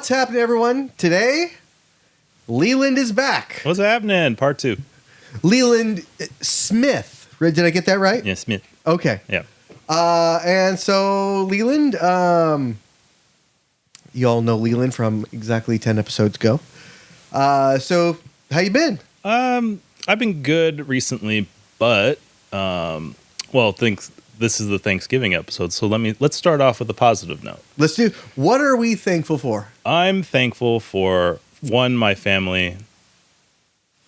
What's happening, everyone? Today, Leland is back. What's happening? Part 2. Leland Smith. Did I get that right? Yeah, Smith. Okay. Yeah. And so, Leland, you all know Leland from exactly 10 episodes ago. So, how you been? I've been good recently, but this is the Thanksgiving episode, so let's start off with a positive note. Let's do. What are we thankful for? I'm thankful for 1, my family,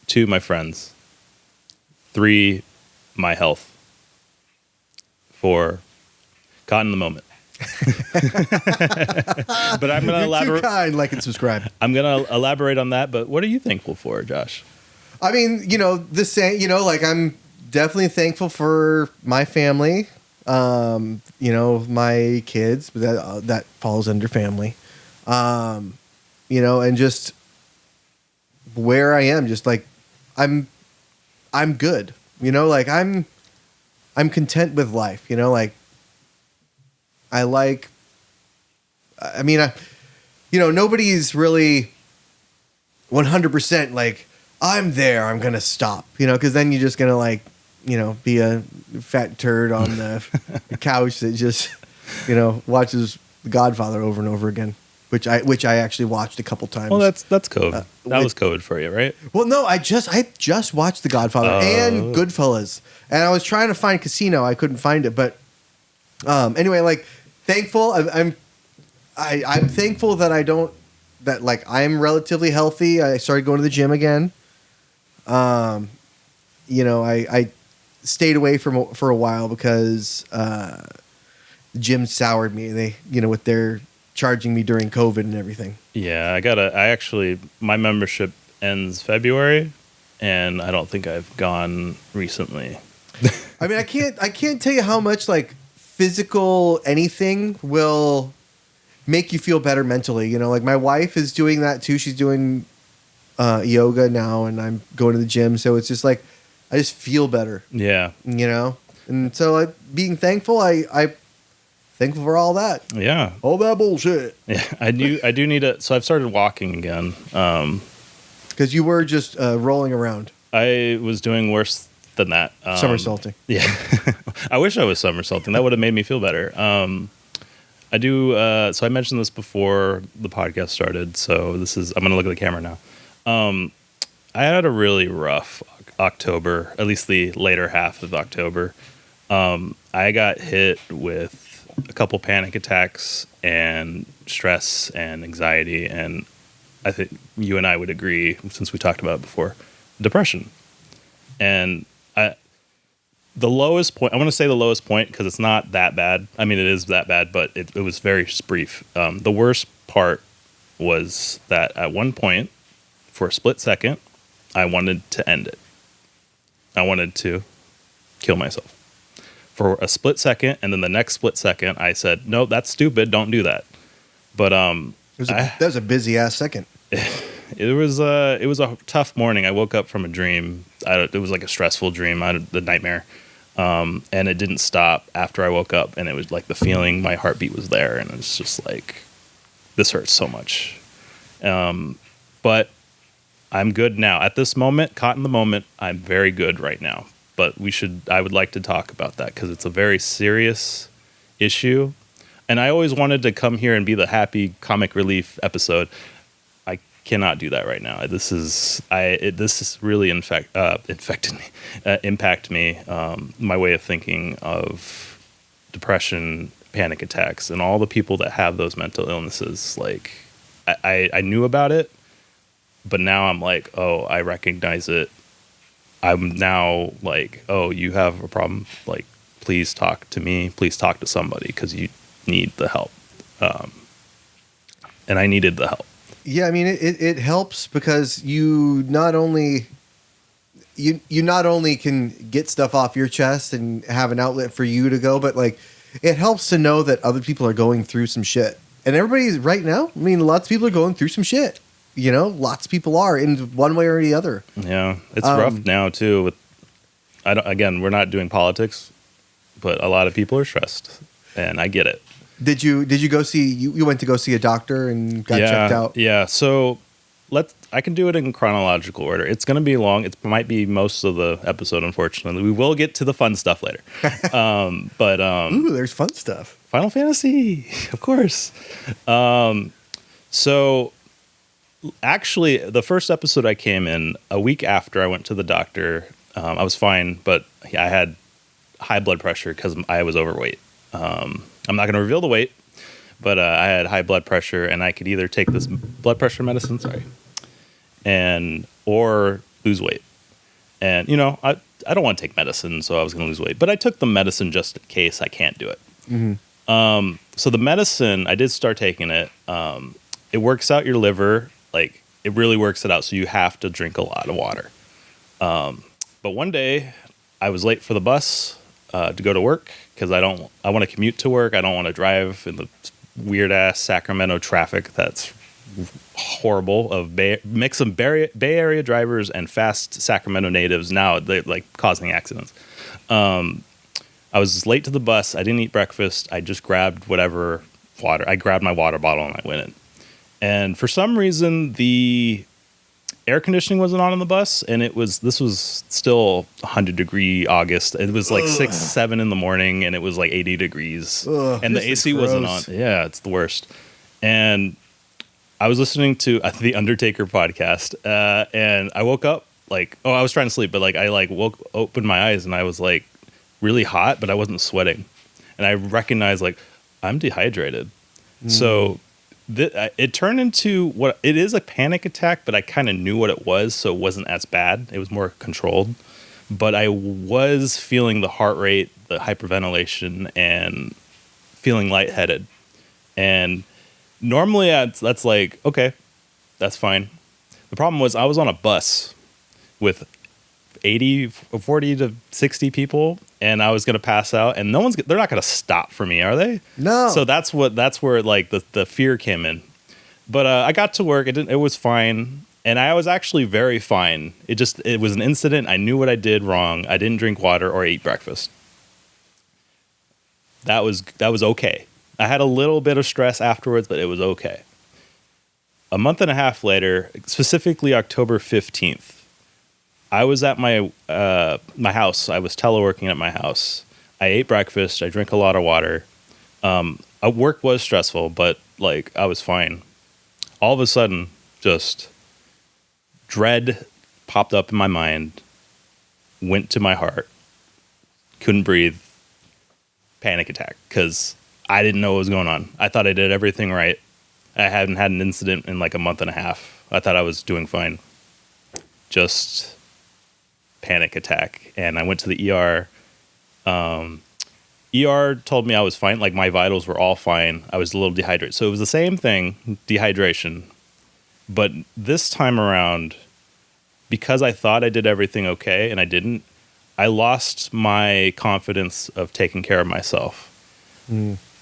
2, my friends, 3, my health, 4, caught in the moment. But I'm going to elaborate. Too kind, like and subscribe. I'm going to elaborate on that. But what are you thankful for, Josh? I mean, the same. I'm definitely thankful for my family. My kids, but that falls under family. And just where I am, just like I'm good. I'm content with life. Nobody's really 100% like I'm there. I'm gonna stop. Because then you're just gonna be a fat turd on the couch that just, watches The Godfather over and over again, which I actually watched a couple times. Well, that's COVID. That was COVID for you, right? Well, no, I just watched The Godfather and Goodfellas, and I was trying to find Casino. I couldn't find it, but anyway, thankful. I'm thankful that I'm relatively healthy. I started going to the gym again. I stayed away for a while because the gym soured me. They, with their charging me during COVID and everything. Yeah, my membership ends February, and I don't think I've gone recently. I mean, I can't tell you how much physical anything will make you feel better mentally. My wife is doing that too. She's doing yoga now, and I'm going to the gym. So it's just I just feel better. Yeah. And so being thankful, I thankful for all that. Yeah. All that bullshit. Yeah. I do need to. So I've started walking again. Because you were just rolling around. I was doing worse than that. Somersaulting. Yeah. I wish I was somersaulting. That would have made me feel better. I do. So I mentioned this before the podcast started. So I'm going to look at the camera now. I had a really rough October, at least the later half of October. I got hit with a couple panic attacks and stress and anxiety, and I think you and I would agree, since we talked about it before, depression. And the lowest point, I want to say the lowest point because it's not that bad. I mean, it is that bad, but it was very brief. The worst part was that at one point, for a split second, I wanted to end it. I wanted to kill myself for a split second, and then the next split second, I said, "No, that's stupid. Don't do that." But that was a busy ass second. It was a tough morning. I woke up from a dream. It was like a stressful dream, the nightmare, and it didn't stop after I woke up. And it was like the feeling, my heartbeat was there, and it was just like, this hurts so much. But I'm good now. At this moment, caught in the moment, I'm very good right now. But I would like to talk about that because it's a very serious issue. And I always wanted to come here and be the happy comic relief episode. I cannot do that right now. This is really impacted me. My way of thinking of depression, panic attacks, and all the people that have those mental illnesses. I knew about it. But now I'm like, oh, I recognize it. I'm now like, oh, you have a problem? Please talk to me. Please talk to somebody because you need the help. And I needed the help. Yeah, I mean, it helps because you not only can get stuff off your chest and have an outlet for you to go, but it helps to know that other people are going through some shit. And everybody's right now, I mean, lots of people are going through some shit. Lots of people are in one way or the other. Yeah, it's rough now too. We're not doing politics, but a lot of people are stressed, and I get it. Did you go see you went to go see a doctor and got checked out? Yeah. So I can do it in chronological order. It's going to be long. It might be most of the episode, unfortunately. We will get to the fun stuff later. Ooh, there's fun stuff. Final Fantasy, of course. So actually, the first episode I came in a week after I went to the doctor. I was fine, but I had high blood pressure because I was overweight. I'm not going to reveal the weight, but I had high blood pressure, and I could either take this blood pressure medicine, or lose weight. And I don't want to take medicine, so I was going to lose weight, but I took the medicine just in case I can't do it. Mm-hmm. So the medicine, I did start taking it. It works out your liver, like it really works it out. So you have to drink a lot of water. But one day I was late for the bus to go to work because I want to commute to work. I don't want to drive in the weird ass Sacramento traffic that's horrible of mix of Bay Area drivers and fast Sacramento natives. Now they like causing accidents. I was late to the bus. I didn't eat breakfast. I just grabbed whatever water. I grabbed my water bottle and I went in. And for some reason, the air conditioning wasn't on the bus, and this was still 100-degree August. It was like 6, 7 in the morning, and it was like 80 degrees. And the AC wasn't on. Yeah, it's the worst. And I was listening to the Undertaker podcast, and I woke up I was trying to sleep, but opened my eyes, and I was like really hot, but I wasn't sweating. And I recognized I'm dehydrated. So it turned into what it is, a panic attack, but I kind of knew what it was, so it wasn't as bad. It was more controlled, but I was feeling the heart rate, the hyperventilation, and feeling lightheaded. And normally that's like, okay, that's fine. The problem was I was on a bus with 40 to 60 people, and I was going to pass out, and they're not going to stop for me, are they? No. So that's where the fear came in. But I got to work. It was fine. And I was actually very fine. It was an incident. I knew what I did wrong. I didn't drink water or eat breakfast. That was okay. I had a little bit of stress afterwards, but it was okay. A month and a half later, specifically October 15th, I was at my house. I was teleworking at my house. I ate breakfast. I drank a lot of water. Work was stressful, but I was fine. All of a sudden, just dread popped up in my mind, went to my heart, couldn't breathe, panic attack, because I didn't know what was going on. I thought I did everything right. I hadn't had an incident in a month and a half. I thought I was doing fine. Just panic attack, and I went to the ER. ER told me I was fine, my vitals were all fine. I was a little dehydrated, so it was the same thing, dehydration, but this time around, because I thought I did everything okay and I didn't, I lost my confidence of taking care of myself.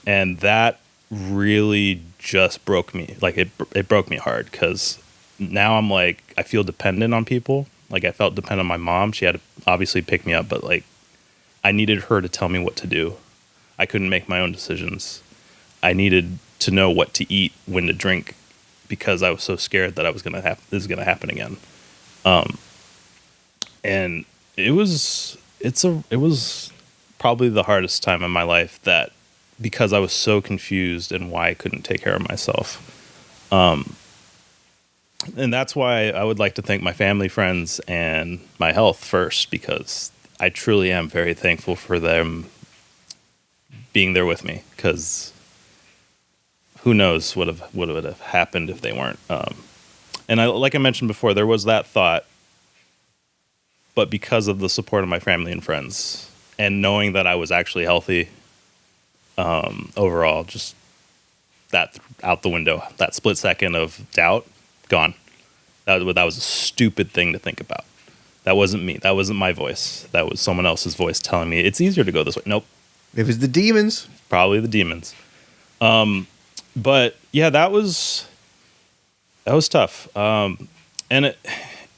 And that really just broke me. It broke me hard, because now I'm I feel dependent on people. I felt dependent on my mom. She had to obviously pick me up, but I needed her to tell me what to do. I couldn't make my own decisions. I needed to know what to eat, when to drink, because I was so scared that this was gonna happen again. And it was probably the hardest time in my life, because I was so confused and why I couldn't take care of myself. And that's why I would like to thank my family, friends, and my health first, because I truly am very thankful for them being there with me, because who knows what would have happened if they weren't. And like I mentioned before, there was that thought, but because of the support of my family and friends, and knowing that I was actually healthy, overall, just that out the window, that split second of doubt, gone. That was a stupid thing to think about. That wasn't me. That wasn't my voice. That was someone else's voice telling me it's easier to go this way. Nope. It was the demons. Probably the demons. But yeah, that was tough. And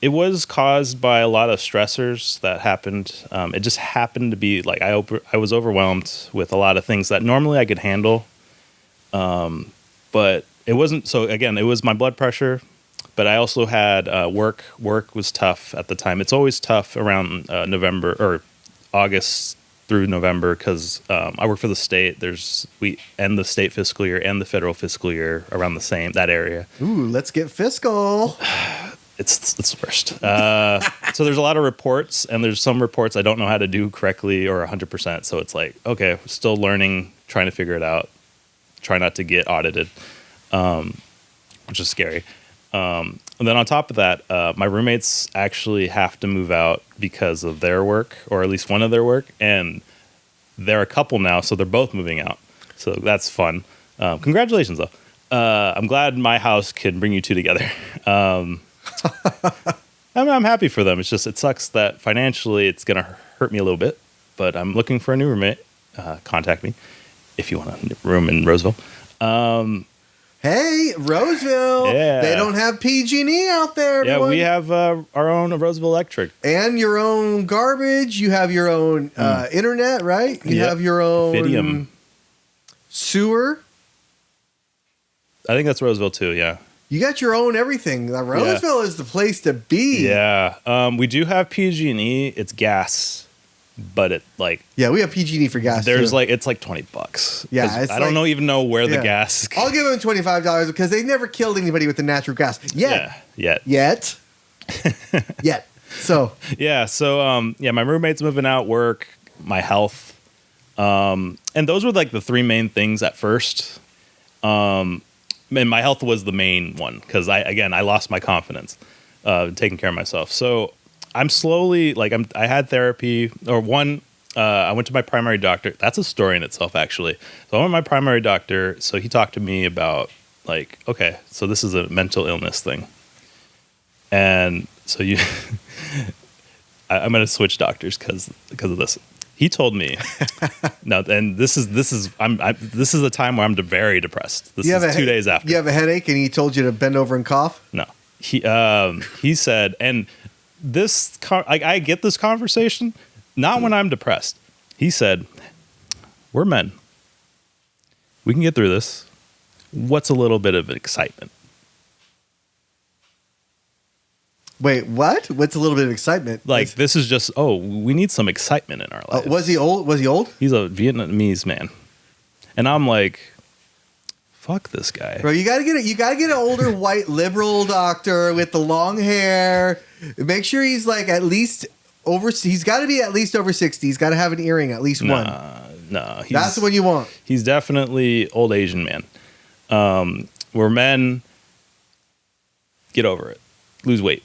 it was caused by a lot of stressors that happened. It just happened to be I was overwhelmed with a lot of things that normally I could handle. But it wasn't. So again, it was my blood pressure. But I also had work. Work was tough at the time. It's always tough around November or August through November because I work for the state. We end the state fiscal year and the federal fiscal year around that area. Ooh, let's get fiscal. It's the worst. So there's a lot of reports, and there's some reports I don't know how to do correctly or 100%. So it's like, okay, still learning, trying to figure it out. Try not to get audited, which is scary. And then on top of that, my roommates actually have to move out because of their work, or at least one of their work, and they're a couple now, so they're both moving out. So that's fun. Congratulations, though. I'm glad my house can bring you two together. I'm happy for them. It's just, it sucks that financially it's going to hurt me a little bit, but I'm looking for a new roommate. Contact me if you want a room in Roseville. Hey, Roseville. Yeah. They don't have PG&E out there, everyone. Yeah, we have our own Roseville Electric. And your own garbage. You have your own internet, right? You have your own Fidium. Sewer. I think that's Roseville too, yeah. You got your own everything. Roseville is the place to be. Yeah. We do have PG&E. It's gas. But it yeah, we have PG&E for gas. There's too. it's like $20. Yeah, I don't even know where the gas. I'll give them $25 because they never killed anybody with the natural gas yet. Yet. So yeah, so my roommate's moving out, work, my health, and those were like the three main things at first. And my health was the main one because I lost my confidence taking care of myself. So I'm slowly I had therapy I went to my primary doctor. That's a story in itself, actually. So I went to my primary doctor. So he talked to me about okay, so this is a mental illness thing. And so I'm going to switch doctors because of this. He told me no, and this is a time where I'm very depressed. This is 2 days after. You have a headache, and he told you to bend over and cough. No, he said, and this I get this conversation not when I'm depressed. He said, "We're men. We can get through this. What's a little bit of excitement?" Wait, what? What's a little bit of excitement? This is just, we need some excitement in our life. Was he old? He's a Vietnamese man. And I'm like, fuck this guy. Bro, you gotta get an older white liberal doctor with the long hair. Make sure he's at least he's gotta be at least over 60. He's gotta have an earring, at least one. No. That's the one you want. He's definitely old Asian man. We're men, get over it. Lose weight.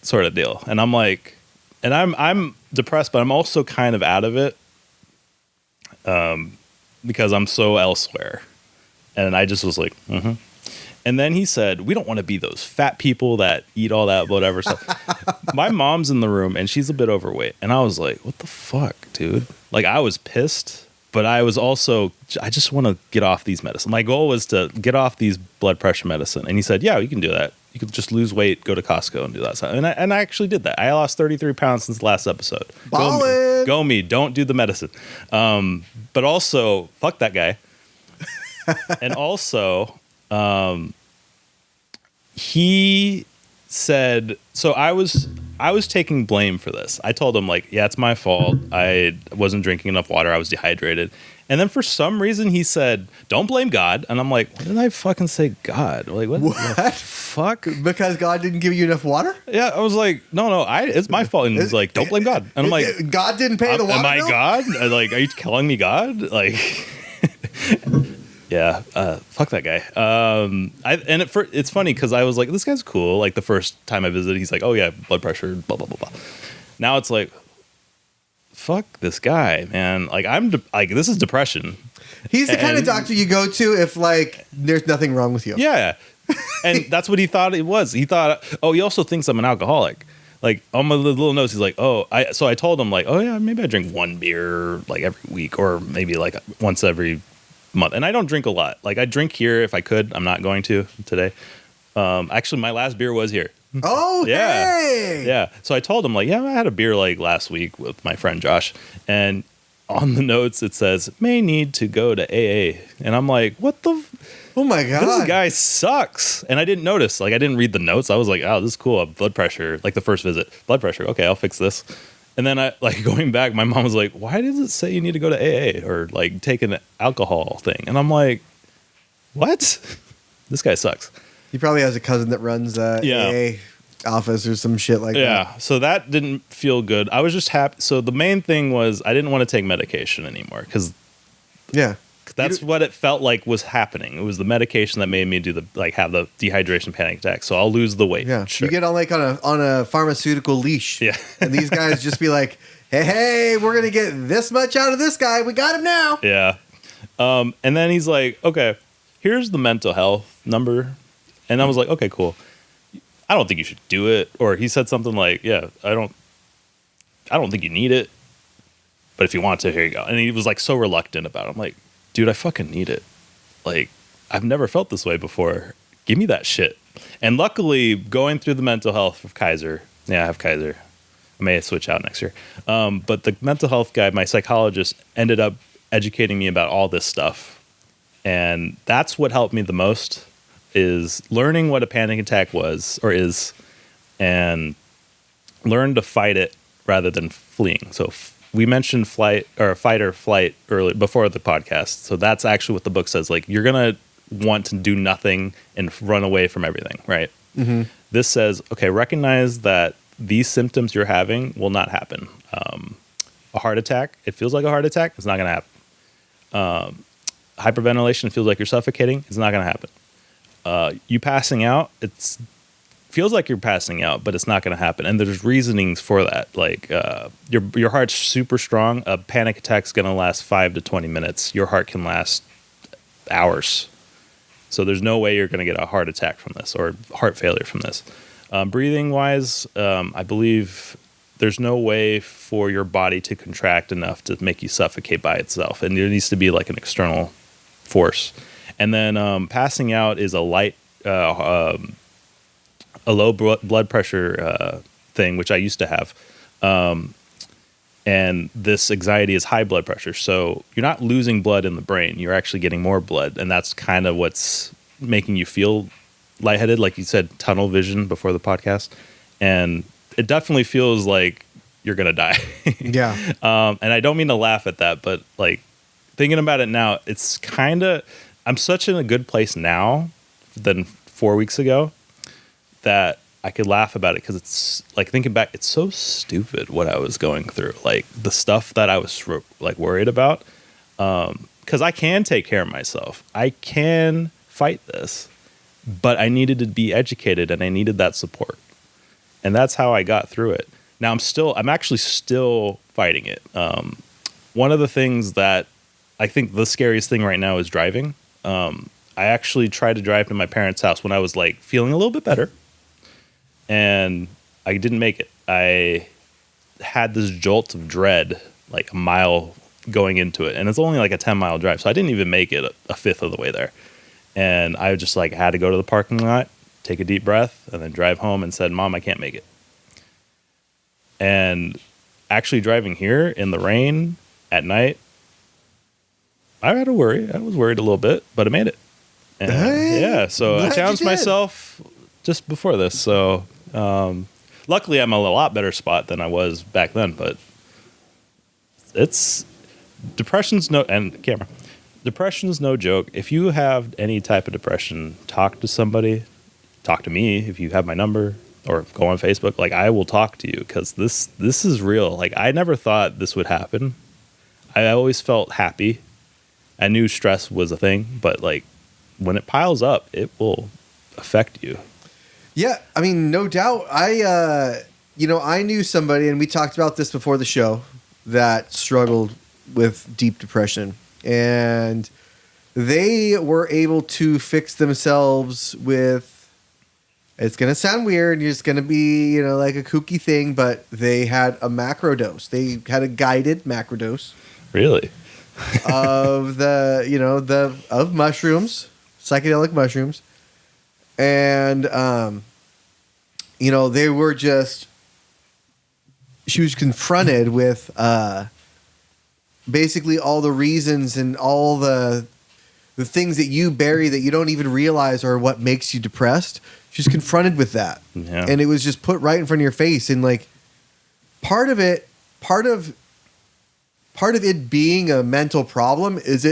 Sort of deal. And I'm like, and I'm depressed, but I'm also kind of out of it because I'm so elsewhere. And I just was like, mm-hmm. And then he said, we don't want to be those fat people that eat all that whatever stuff. My mom's in the room and she's a bit overweight. And I was like, what the fuck, dude? I was pissed, but I was also, I just want to get off these medicine. My goal was to get off these blood pressure medicine. And he said, yeah, you can do that. You could just lose weight, go to Costco and do that. And I actually did that. I lost 33 pounds since the last episode. Go me. Don't do the medicine. But also, fuck that guy. And also, he said, so I was taking blame for this. I told him yeah, it's my fault. I wasn't drinking enough water. I was dehydrated. And then for some reason he said, don't blame God. And I'm like, what did I fucking say God? What the fuck? Because God didn't give you enough water? Yeah, I was like, no, it's my fault. And he's like, don't blame God. And I'm like, God didn't pay the water Am I bill? God? Are you calling me God? Yeah, fuck that guy. It's funny because I was like, this guy's cool. The first time I visited, he's like, oh yeah, blood pressure, blah, blah, blah, blah. Now it's like, fuck this guy, man. This is depression. He's the kind of doctor you go to if there's nothing wrong with you. Yeah. And that's what he thought it was. He thought, he also thinks I'm an alcoholic. On my little notes, he's like, so I told him oh yeah, maybe I drink one beer every week or maybe once every month. And I don't drink a lot. I drink here if I could. I'm not going to today. Actually, my last beer was here. Oh, yeah. Hey! Yeah. So I told him, yeah, I had a beer last week with my friend Josh. And on the notes it says may need to go to AA, and I'm like, what the? Oh my god, this guy sucks. And I didn't notice. Like I didn't read the notes. I was like, oh, this is cool. Blood pressure. Like the first visit, blood pressure. Okay, I'll fix this. And then I like going back. My mom was like, why does it say you need to go to AA or like take an alcohol thing? And I'm like, what? This guy sucks. He probably has a cousin that runs AA office or some shit like that. Yeah, so that didn't feel good. I was just happy. So the main thing was I didn't want to take medication anymore because that's what it felt like was happening. It was the medication that made me do have the dehydration panic attack. So I'll lose the weight. Yeah, sure. You get on a pharmaceutical leash. Yeah, and these guys just be like, hey, we're gonna get this much out of this guy. We got him now. Yeah, and then he's like, okay, here's the mental health number, and I was like, okay, cool. I don't think you should do it. Or he said something like, yeah, I don't think you need it, but if you want to, here you go. And he was like so reluctant about it. I'm like, dude, I fucking need it. Like, I've never felt this way before. Give me that shit. And luckily, going through the mental health of Kaiser, I have Kaiser. I may switch out next year. But the mental health guy, my psychologist, ended up educating me about all this stuff. And that's what helped me the most, is learning what a panic attack was or is, and learn to fight it rather than fleeing. So we mentioned fight or flight earlier before the podcast. So that's actually what the book says. Like, you're going to want to do nothing and run away from everything, right? Mm-hmm. This says, okay, recognize that these symptoms you're having will not happen. A heart attack, it feels like a heart attack. It's not going to happen. Hyperventilation, it feels like you're suffocating. It's not going to happen. You passing out, it feels like you're passing out, but it's not going to happen. And there's reasonings for that. Like your heart's super strong. A panic attack's going to last 5 to 20 minutes. Your heart can last hours. So there's no way you're going to get a heart attack from this or heart failure from this. Breathing wise, I believe there's no way for your body to contract enough to make you suffocate by itself. And there needs to be like an external force. And then passing out is a low blood pressure thing, which I used to have. And this anxiety is high blood pressure. So you're not losing blood in the brain. You're actually getting more blood. And that's kind of what's making you feel lightheaded. Like you said, tunnel vision before the podcast. And it definitely feels like you're going to die. Yeah. And I don't mean to laugh at that, but like thinking about it now, it's kind of... I'm such in a good place now than 4 weeks ago that I could laugh about it because it's like thinking back, it's so stupid what I was going through. Like the stuff that I was like worried about, because I can take care of myself. I can fight this, but I needed to be educated and I needed that support. And that's how I got through it. Now I'm actually still fighting it. One of the things that I think the scariest thing right now is driving. I actually tried to drive to my parents' house when I was like feeling a little bit better, and I didn't make it. I had this jolt of dread like a mile going into it, and it's only like a 10-mile drive, so I didn't even make it a fifth of the way there. And I just like had to go to the parking lot, take a deep breath, and then drive home and said, Mom, I can't make it. And actually driving here in the rain at night, I had to worry. I was worried a little bit, but I made it. And yeah, so I challenged myself just before this. So luckily, I'm in a lot better spot than I was back then. But depression's no joke. If you have any type of depression, talk to somebody. Talk to me if you have my number, or go on Facebook. Like, I will talk to you because this is real. Like, I never thought this would happen. I always felt happy. I knew stress was a thing, but like when it piles up, it will affect you. Yeah, I mean, no doubt. I knew somebody, and we talked about this before the show, that struggled with deep depression, and they were able to fix themselves with. It's gonna sound weird. It's gonna be, like a kooky thing, but they had a macro dose. They had a guided macro dose. Really? of of mushrooms, psychedelic mushrooms, and they were just. She was confronted with basically all the reasons and all the things that you bury that you don't even realize are what makes you depressed. She's confronted with that. Yeah. And it was just put right in front of your face. And like part of it being a mental problem is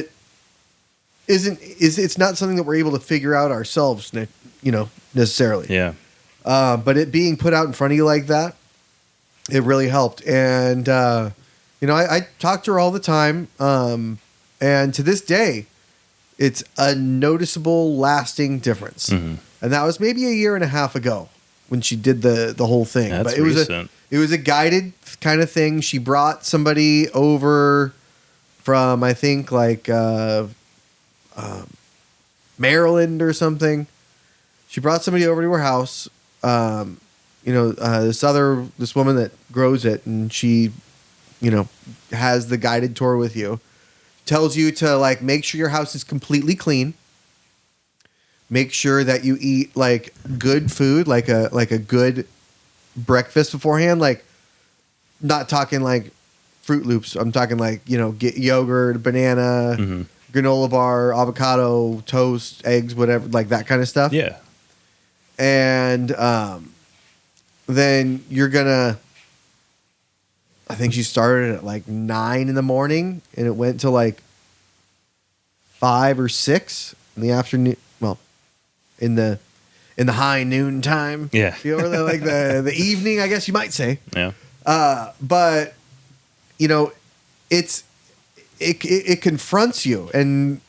it's not something that we're able to figure out ourselves, necessarily. Yeah. But it being put out in front of you like that, it really helped. And, I talk to her all the time. And to this day, it's a noticeable, lasting difference. Mm-hmm. And that was maybe a year and a half ago when she did the whole thing. That's but it recent. was a guided kind of thing. She brought somebody over from, I think, like Maryland or something. She brought somebody over to her house. This woman that grows it, and she, has the guided tour with you. Tells you to like make sure your house is completely clean. Make sure that you eat like good food, like a good breakfast beforehand. Like, not talking like Fruit Loops. I'm talking like, get yogurt, banana, granola bar, avocado, toast, eggs, whatever, like that kind of stuff. Yeah. And then you're gonna. I think she started at like 9 in the morning, and it went to like 5 or 6 in the afternoon. Well, in the high noon time. Yeah. Or like the evening, I guess you might say. Yeah. But it confronts you, and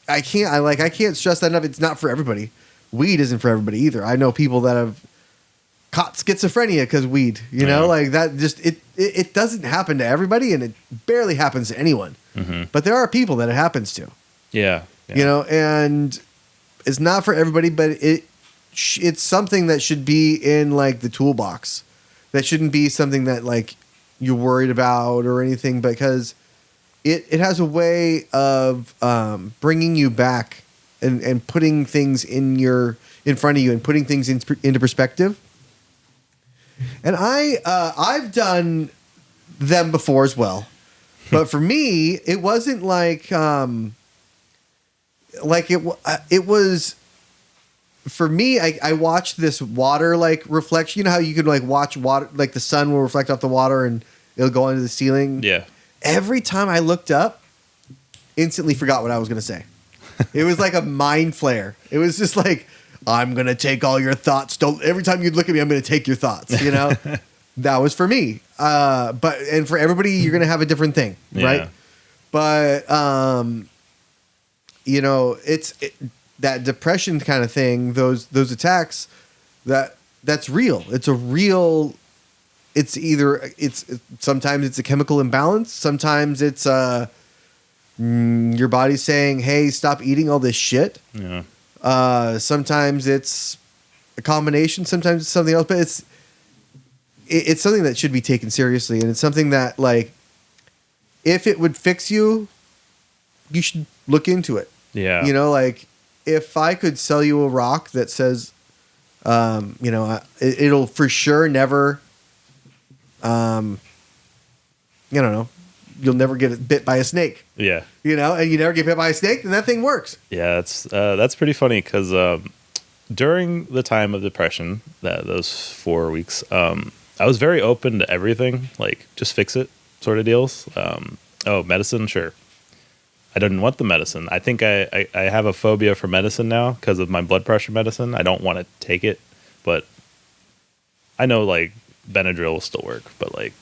I can't stress that enough. It's not for everybody. Weed isn't for everybody either. I know people that have caught schizophrenia because weed, like that. Just it doesn't happen to everybody, and it barely happens to anyone. Mm-hmm. But there are people that it happens to. Yeah. And it's not for everybody, but it's something that should be in like the toolbox. That shouldn't be something that like you're worried about or anything, because it has a way of bringing you back and putting things in front of you and putting things into perspective. And I've done them before as well, but for me, it wasn't like it was. For me, I watched this water like reflection. You know how you could like watch water, like the sun will reflect off the water and it'll go into the ceiling. Yeah. Every time I looked up, instantly forgot what I was going to say. It was like a mind flare. It was just like, I'm going to take all your thoughts. Every time you look at me, I'm going to take your thoughts. That was for me. And for everybody, you're going to have a different thing, right? But that depression kind of thing, those attacks, that's real. It's a real. It's sometimes it's a chemical imbalance. Sometimes it's your body's saying, "Hey, stop eating all this shit." Yeah. Sometimes it's a combination. Sometimes it's something else. But it's something that should be taken seriously, and it's something that like, if it would fix you, you should look into it. Yeah. Like if I could sell you a rock that says, it'll for sure never. I don't know. You'll never get bit by a snake. Yeah. And you never get bit by a snake, then that thing works. Yeah, that's pretty funny because during the time of depression, those 4 weeks, I was very open to everything, like just fix it sort of deals. Medicine, sure. I didn't want the medicine. I think I have a phobia for medicine now because of my blood pressure medicine. I don't want to take it, but I know like Benadryl will still work. But like,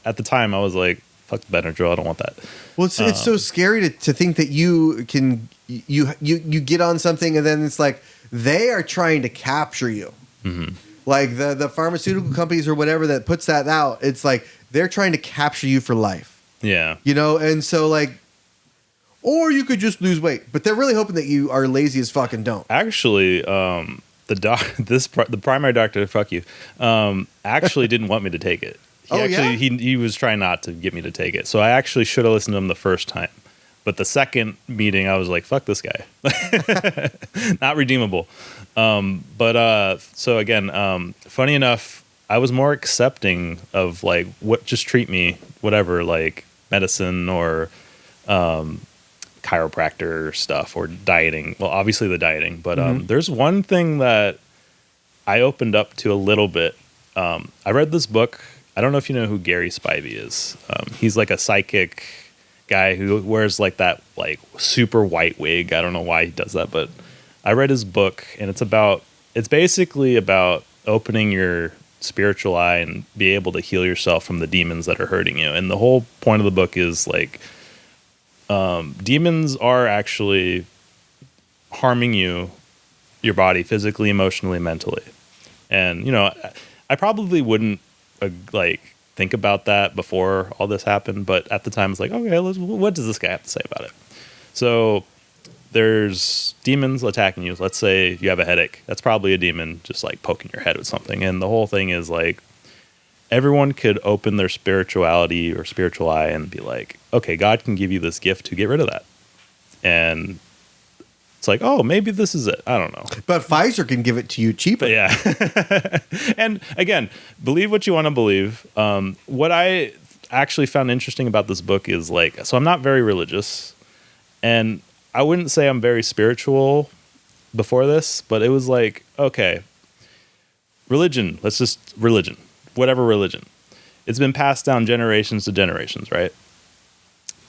at the time I was like, fuck Benadryl, I don't want that. Well, it's so scary to think that you can you get on something and then it's like they are trying to capture you. Mm-hmm. Like the pharmaceutical companies or whatever that puts that out, it's like they're trying to capture you for life. Yeah. And so like, or you could just lose weight, but they're really hoping that you are lazy as fuck and don't. Actually, the primary doctor, fuck you, actually didn't want me to take it. He was trying not to get me to take it. So I actually should have listened to him the first time. But the second meeting, I was like, fuck this guy. Not redeemable. So again, funny enough, I was more accepting of like, just treat me, whatever. Like, medicine or chiropractor stuff or dieting. Well, obviously the dieting, but there's one thing that I opened up to a little bit. I read this book. I don't know if you know who Gary Spivey is. He's like a psychic guy who wears like that like super white wig. I don't know why he does that, but I read his book, and it's basically about opening your spiritual eye and be able to heal yourself from the demons that are hurting you. And the whole point of the book is like demons are actually harming you, your body, physically, emotionally, mentally. And you know, I probably wouldn't like think about that before all this happened, but at the time it's like, okay, what does this guy have to say about it? So there's demons attacking you. Let's say you have a headache. That's probably a demon just like poking your head with something. And the whole thing is like everyone could open their spirituality or spiritual eye and be like, okay, God can give you this gift to get rid of that. And it's like, oh, maybe this is it. I don't know. But Pfizer can give it to you cheaper. But yeah. And again, believe what you want to believe. What I actually found interesting about this book is like, so I'm not very religious, and I wouldn't say I'm very spiritual before this, but it was like, okay, religion, whatever religion. It's been passed down generations to generations, right?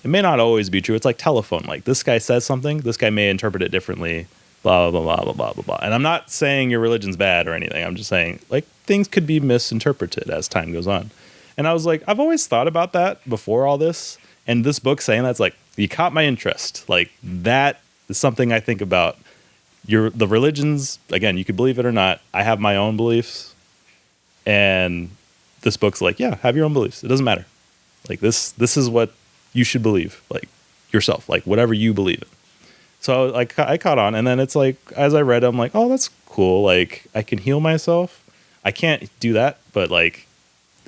It may not always be true. It's like telephone. Like this guy says something, this guy may interpret it differently, blah, blah, blah, blah, blah, blah, blah. And I'm not saying your religion's bad or anything. I'm just saying like things could be misinterpreted as time goes on. And I was like, I've always thought about that before all this. And this book saying that's like, you caught my interest. Like that is something I think about. The religions, again, you could believe it or not. I have my own beliefs. And this book's like, yeah, have your own beliefs. It doesn't matter. Like this is what you should believe, like yourself, like whatever you believe in. So like I caught on, and then it's like, as I read it, I'm like, oh, that's cool. Like I can heal myself. I can't do that, but like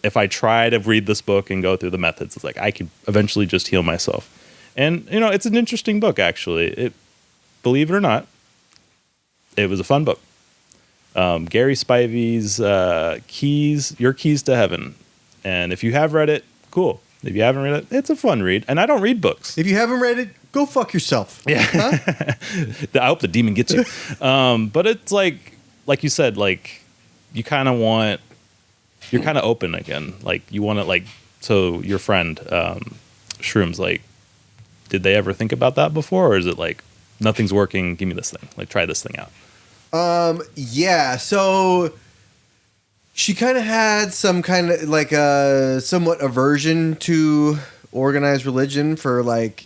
if I try to read this book and go through the methods, it's like I could eventually just heal myself. And you know, it's an interesting book actually. Believe it or not, it was a fun book. Gary Spivey's Your Keys to Heaven. And if you have read it, cool. If you haven't read it, it's a fun read. And I don't read books. If you haven't read it, go fuck yourself. Yeah. Huh? I hope the demon gets you. But it's like you said, like you kind of you're kind of open again. Like you want to like, so your friend, Shrooms, like, did they ever think about that before? Or is it like, nothing's working, give me this thing. Like try this thing out. Yeah. So she kind of had some kind of like a somewhat aversion to organized religion for like,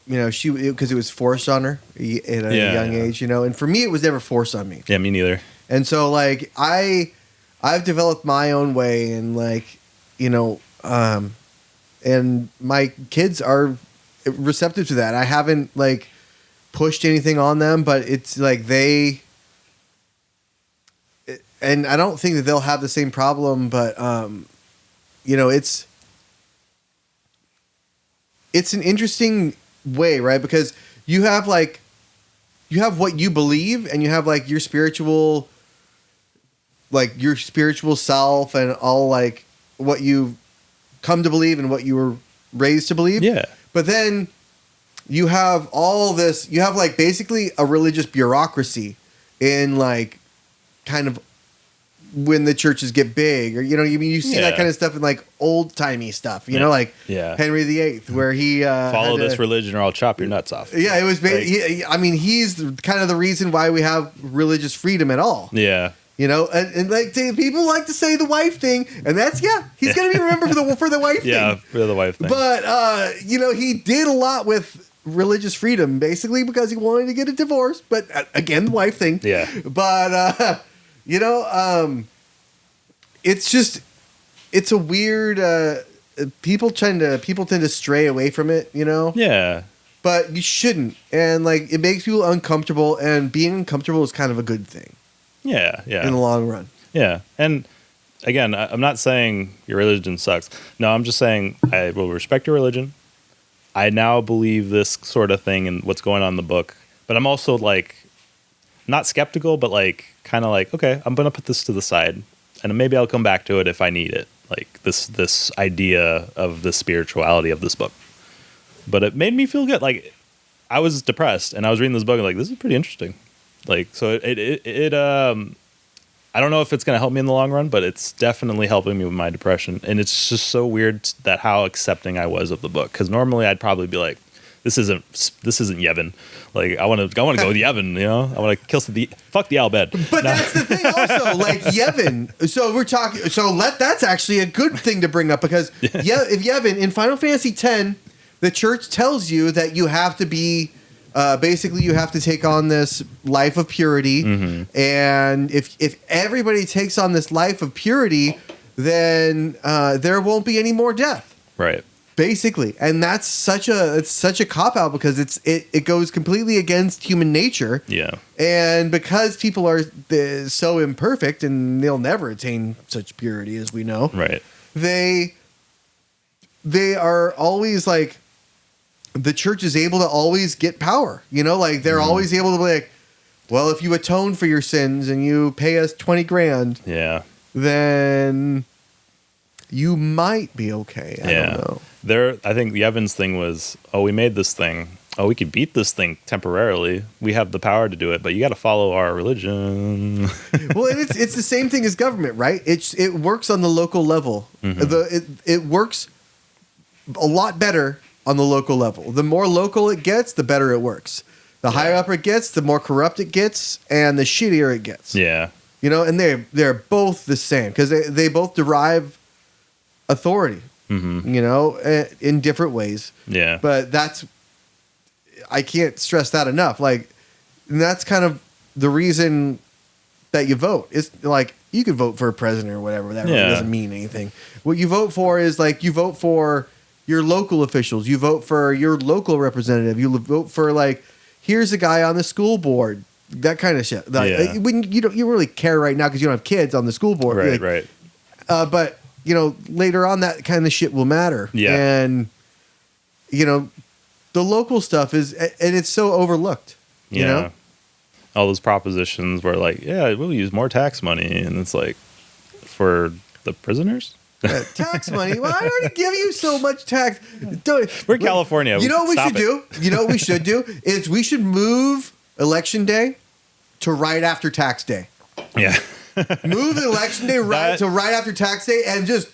you know, because it was forced on her at a young age, you know, and for me, it was never forced on me. Yeah, me neither. And so like I've developed my own way, and like, you know, and my kids are receptive to that. I haven't like pushed anything on them, but it's like and I don't think that they'll have the same problem, but you know, it's an interesting way, right? Because you have what you believe, and you have like your spiritual self, and all like what you've come to believe and what you were raised to believe. Yeah. But then you have all this, you have like basically a religious bureaucracy in like kind of when the churches get big, or, you know, you see that kind of stuff in like old timey stuff, you know, like Henry VIII, where he follow this religion or I'll chop your nuts off. Yeah, it was. He's kind of the reason why we have religious freedom at all. Yeah, you know, and like people like to say the wife thing, and that's he's gonna be remembered for the wife thing. Yeah, for the wife thing. But you know, he did a lot with religious freedom, basically because he wanted to get a divorce. But again, the wife thing. Yeah. But you know, it's a weird. People tend to stray away from it, you know. Yeah. But you shouldn't, and like it makes people uncomfortable, and being uncomfortable is kind of a good thing. Yeah, yeah. In the long run. Yeah, and again, I'm not saying your religion sucks. No, I'm just saying I will respect your religion. I now believe this sort of thing and what's going on in the book, but I'm also like not skeptical, but like kind of like, okay, I'm gonna put this to the side, and maybe I'll come back to it if I need it. like this idea of the spirituality of this book. But it made me feel good. Like, I was depressed and I was reading this book and like, this is pretty interesting. Like, so it I don't know if it's going to help me in the long run, but it's definitely helping me with my depression. And it's just so weird that how accepting I was of the book. Because normally I'd probably be like, this isn't Yevon. Like, I want to go with Yevon, you know? I want to kill fuck the Al Bhed. But that's the thing also, like Yevon. So we're talking, that's actually a good thing to bring up because if Yevon, in Final Fantasy X, the church tells you that you have to be, basically you have to take on this life of purity. Mm-hmm. And if everybody takes on this life of purity, then there won't be any more death. Right. Basically. And that's such a cop-out because it goes completely against human nature. Yeah. And because people are so imperfect and they'll never attain such purity as we know. Right. They are always like, the church is able to always get power, you know, like they're always able to be like, well, if you atone for your sins and you pay us 20 grand, then you might be okay. I don't know. I think Yevon's thing was, we made this thing. Oh, we could beat this thing temporarily. We have the power to do it, but you got to follow our religion. Well, and it's the same thing as government, right? It works on the local level. Mm-hmm. It works a lot better on the local level. The more local it gets, the better it works. The higher up it gets, the more corrupt it gets, and the shittier it gets. Yeah. You know, and they're both the same because they both derive authority, you know, in different ways. Yeah. But I can't stress that enough. Like, and that's kind of the reason that you vote. It's like, you could vote for a president or whatever. That really doesn't mean anything. What you vote for is like, you vote for your local officials. You vote for your local representative. You vote for like, here's a guy on the school board. That kind of shit. Like, when you don't really care right now because you don't have kids on the school board. Right, like, right. But you know, later on, that kind of shit will matter. Yeah. And you know, the local stuff and it's so overlooked. You know, all those propositions where like, we'll use more tax money, and it's like, for the prisoners. Tax money. Well, I already give you so much tax. We're California. You know what we should do? You know what we should do is we should move election day to right after tax day. Yeah. Move the election day right after tax day and just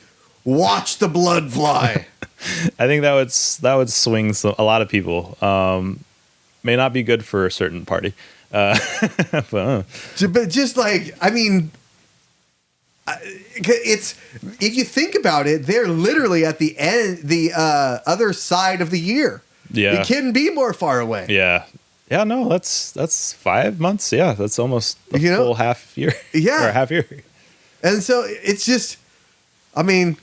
watch the blood fly. I think that would swing a lot of people. May not be good for a certain party. But just like, I mean, it's, if you think about it, they're literally at the end, the other side of the year. Yeah. It couldn't be more far away. Yeah. Yeah, no, that's 5 months. Yeah, that's almost a full half year. Yeah. Or a half year. And so it's just, I mean,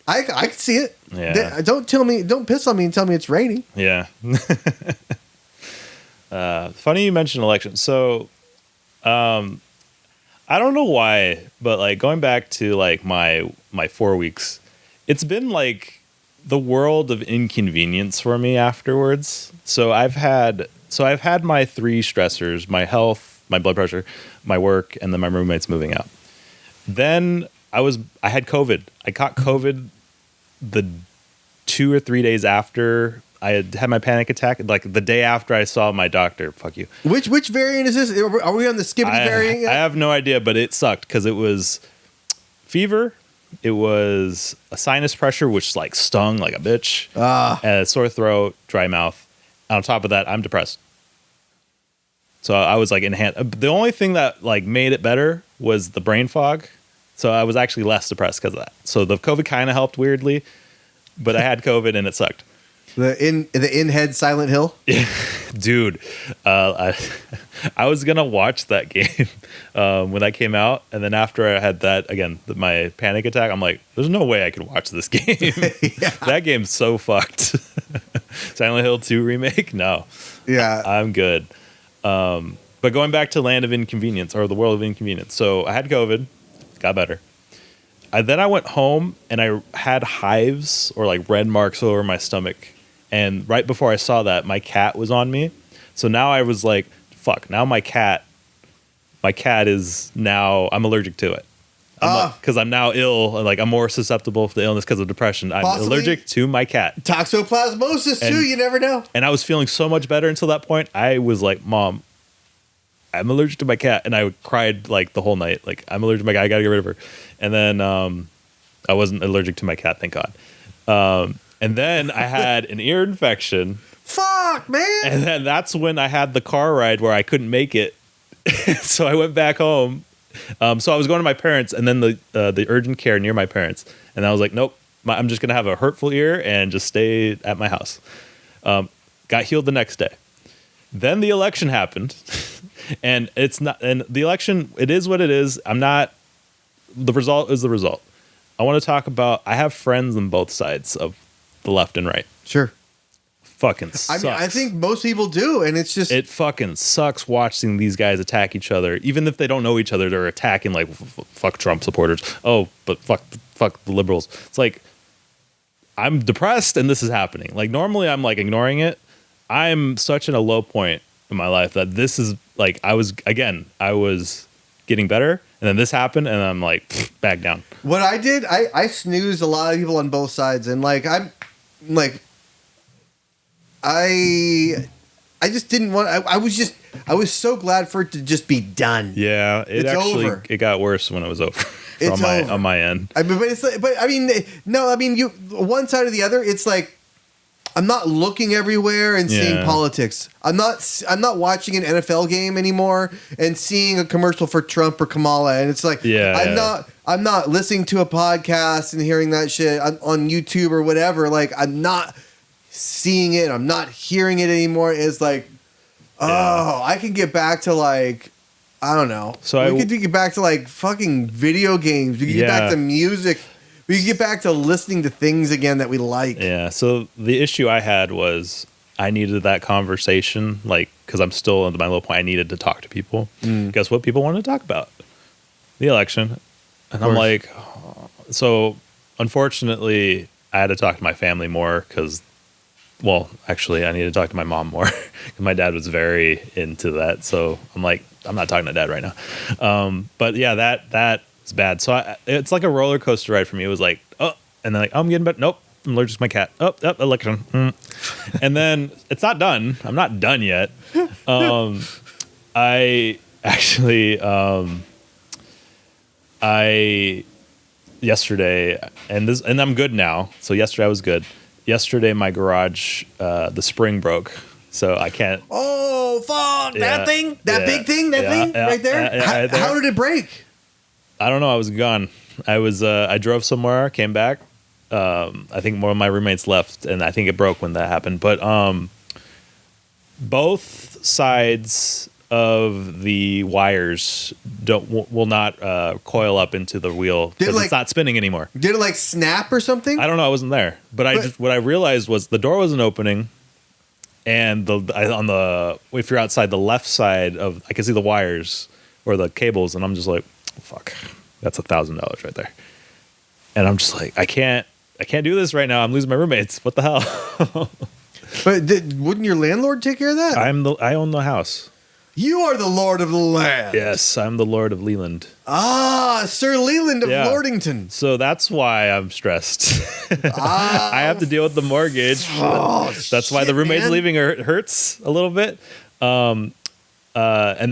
I can see it. Yeah. Don't piss on me and tell me it's raining. Yeah. Funny you mentioned elections. So, I don't know why, but like going back to like my 4 weeks, it's been like the world of inconvenience for me afterwards. So I've had my 3 stressors: my health, my blood pressure, my work, and then my roommates moving out. Then I had COVID. I caught COVID the 2 or 3 days after I had my panic attack, like the day after I saw my doctor. Fuck you. Which variant is this? Are we on the skibbity variant yet? I have no idea, but it sucked because it was fever. It was a sinus pressure, which like stung like a bitch. And a sore throat, dry mouth. And on top of that, I'm depressed. So I was like the only thing that like made it better was the brain fog. So I was actually less depressed because of that. So the COVID kind of helped weirdly, but I had COVID and it sucked. The in-head Silent Hill? Yeah. Dude, I was going to watch that game when that came out. And then after I had that, again, my panic attack, I'm like, there's no way I can watch this game. Yeah. That game's so fucked. Silent Hill 2 remake? No. Yeah. I'm good. But going back to Land of Inconvenience, or the World of Inconvenience. So I had COVID. Got better. Then I went home and I had hives or like red marks all over my stomach. And right before I saw that, my cat was on me. So now I was like, fuck, now my cat is now, I'm allergic to it. Because I'm now ill, and like I'm more susceptible to illness because of depression. I'm allergic to my cat. Toxoplasmosis too. You never know. And I was feeling so much better until that point. I was like, Mom, I'm allergic to my cat, and I cried like the whole night. Like, I'm allergic to my cat. I gotta get rid of her. And then I wasn't allergic to my cat, thank God. And then I had an ear infection. Fuck, man. And then that's when I had the car ride where I couldn't make it. So I went back home. So I was going to my parents, and then the urgent care near my parents. And I was like, nope, I'm just going to have a hurtful ear and just stay at my house. Got healed the next day. Then the election happened. And the election, it is what it is. The result is the result. I want to talk about, I have friends on both sides of the left and right. Sure. Fucking sucks. I think most people do, and it's just... It fucking sucks watching these guys attack each other. Even if they don't know each other, they're attacking like, fuck Trump supporters. Oh, but fuck the liberals. It's like, I'm depressed and this is happening. Like, normally I'm like ignoring it. I'm such in a low point in my life that this is like, I was getting better, and then this happened, and I'm like, back down. What I did, I snoozed a lot of people on both sides, and like I just didn't want. I was so glad for it to just be done. Yeah, it got worse when it was over. On my end. I mean, you one side or the other. It's like, I'm not looking everywhere and seeing politics. I'm not watching an NFL game anymore and seeing a commercial for Trump or Kamala. And it's like, I'm not listening to a podcast and hearing that shit on YouTube or whatever. Like, I'm not seeing it. I'm not hearing it anymore. It's like, I can get back to like, I don't know. So we could get back to like fucking video games. We could get back to music. We can get back to listening to things again that we like. Yeah. So the issue I had was I needed that conversation, like, because I'm still at my low point. I needed to talk to people. Guess what people want to talk about? The election. And I'm like, so unfortunately, I had to talk to my family more because, well, actually, I needed to talk to my mom more because my dad was very into that. So I'm like, I'm not talking to dad right now. But yeah, that bad. So it's like a roller coaster ride for me. It was like, oh, and then like, oh, I'm getting better. Nope, I'm allergic to my cat. Oh, election. And then it's not done. I'm not done yet. I actually, yesterday, and I'm good now. So yesterday I was good. Yesterday my garage, the spring broke. So I can't. Oh, fuck. That thing? That big thing? That thing right there? How did it break? I don't know. I was gone. I drove somewhere, came back. I think one of my roommates left, and I think it broke when that happened. But both sides of the wires will not coil up into the wheel because it's not spinning anymore. Did it like snap or something? I don't know. I wasn't there, but what I realized was the door wasn't opening, and if you're outside the left side I can see the wires or the cables, and I'm just like, fuck, that's $1,000 right there. And I'm just like, I can't do this right now. I'm losing my roommates. What the hell? But wouldn't your landlord take care of that? I own the house. You are the lord of the land. Yes, I'm the Lord of Leland. Ah, Sir Leland of Lordington. So that's why I'm stressed. I have to deal with the mortgage. That's why the roommate's leaving hurts a little bit. And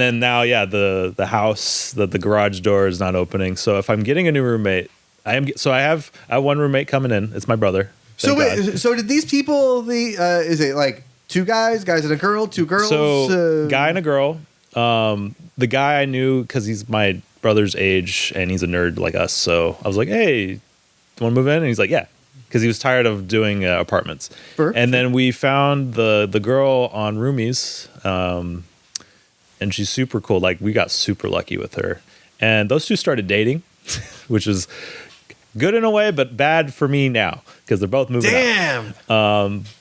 then now, the house, the garage door is not opening. So if I'm getting a new roommate, I have one roommate coming in. It's my brother. So wait, so did these people? Is it like two guys and a girl, two girls? So guy and a girl. The guy I knew because he's my brother's age and he's a nerd like us. So I was like, hey, do you want to move in? And he's like, yeah, because he was tired of doing apartments. And then we found the girl on Roomies. And she's super cool. Like, we got super lucky with her. And those two started dating, which is good in a way, but bad for me now because they're both moving out.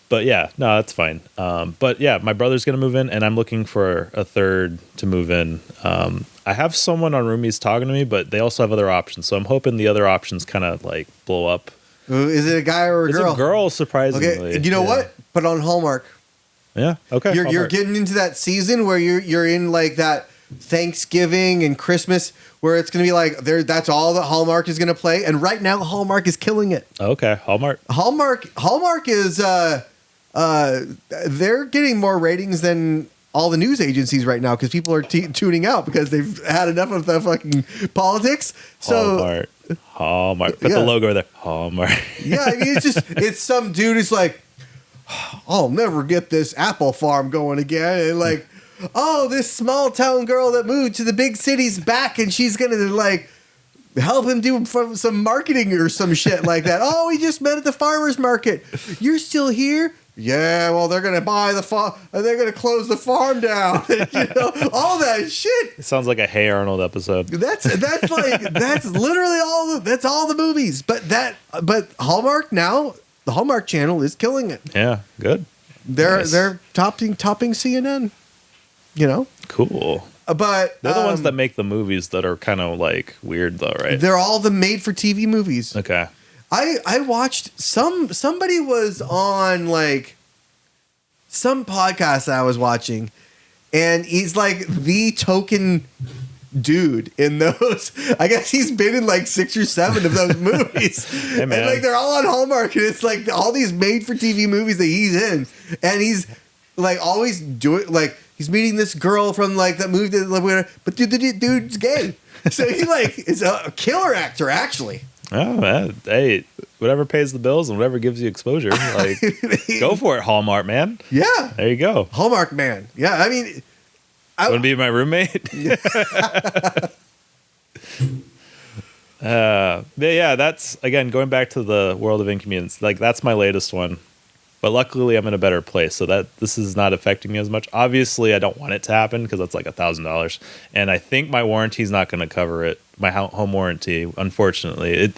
But yeah, no, that's fine. But yeah, my brother's going to move in, and I'm looking for a third to move in. I have someone on Roomies talking to me, but they also have other options. So I'm hoping the other options kind of like blow up. Is it a guy or a girl? It's a girl, surprisingly. Okay, you know what? Put on Hallmark. Yeah. Okay. You're getting into that season where you're in like that Thanksgiving and Christmas, where it's going to be like that's all that Hallmark is going to play. And right now, Hallmark is killing it. Okay, Hallmark is they're getting more ratings than all the news agencies right now because people are tuning out because they've had enough of the fucking politics. So Hallmark. Put the logo there. Hallmark. Yeah, I mean, it's some dude who's like, I'll never get this apple farm going again. And like, oh, this small town girl that moved to the big city's back and she's going to like help him do some marketing or some shit like that. Oh, we just met at the farmer's market. You're still here? Yeah, well, they're gonna buy the farm, and they're gonna close the farm down. All that shit. It sounds like a Hey Arnold episode. That's literally all. That's all the movies. But Hallmark now, the Hallmark Channel is killing it. Yeah, good. They're topping CNN. Cool. But they're the ones that make the movies that are kind of like weird, though, right? They're all the made-for-TV movies. Okay. I watched somebody was on like some podcast that I was watching, and he's like the token dude in those. I guess he's been in like 6 or 7 of those movies. Hey, man. And like they're all on Hallmark, and it's like all these made for TV movies that he's in, and he's like always doing like he's meeting this girl from like that movie that, but the dude's gay, so he like is a killer actor actually. Oh, man. Hey, whatever pays the bills and whatever gives you exposure, like, go for it, Hallmark, man. Yeah. There you go. Hallmark, man. Yeah, I mean... Want to be my roommate? But yeah, that's, again, going back to the world of inconvenience, like, that's my latest one. But luckily, I'm in a better place, so that this is not affecting me as much. Obviously, I don't want it to happen because that's like $1,000, and I think my warranty is not going to cover it. My home warranty, unfortunately,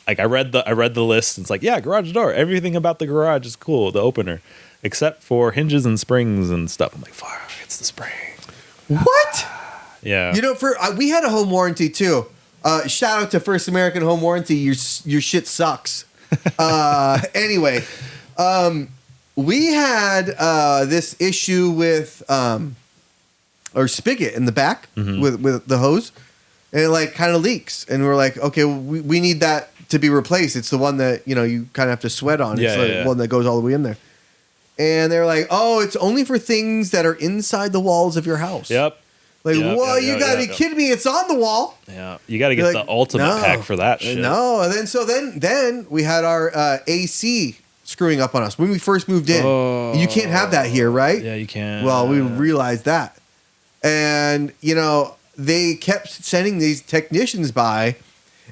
like I read the list. And it's like, yeah, garage door. Everything about the garage is cool. The opener, except for hinges and springs and stuff. I'm like, fuck, it's the spring. What? Yeah. We had a home warranty too. Shout out to First American Home Warranty. Your shit sucks. Anyway. We had this issue with our spigot in the back with the hose, and it like kind of leaks, and we're like, okay, we need that to be replaced. It's the one that you kind of have to sweat on. It's the one that goes all the way in there. And they're like, oh, it's only for things that are inside the walls of your house. Yep. Like, you gotta be kidding me! It's on the wall. Yeah, you got to get the ultimate pack for that shit. No, and then we had our AC screwing up on us when we first moved in. You can't have that here, right? Yeah, you can. Well, we realized that, and they kept sending these technicians by,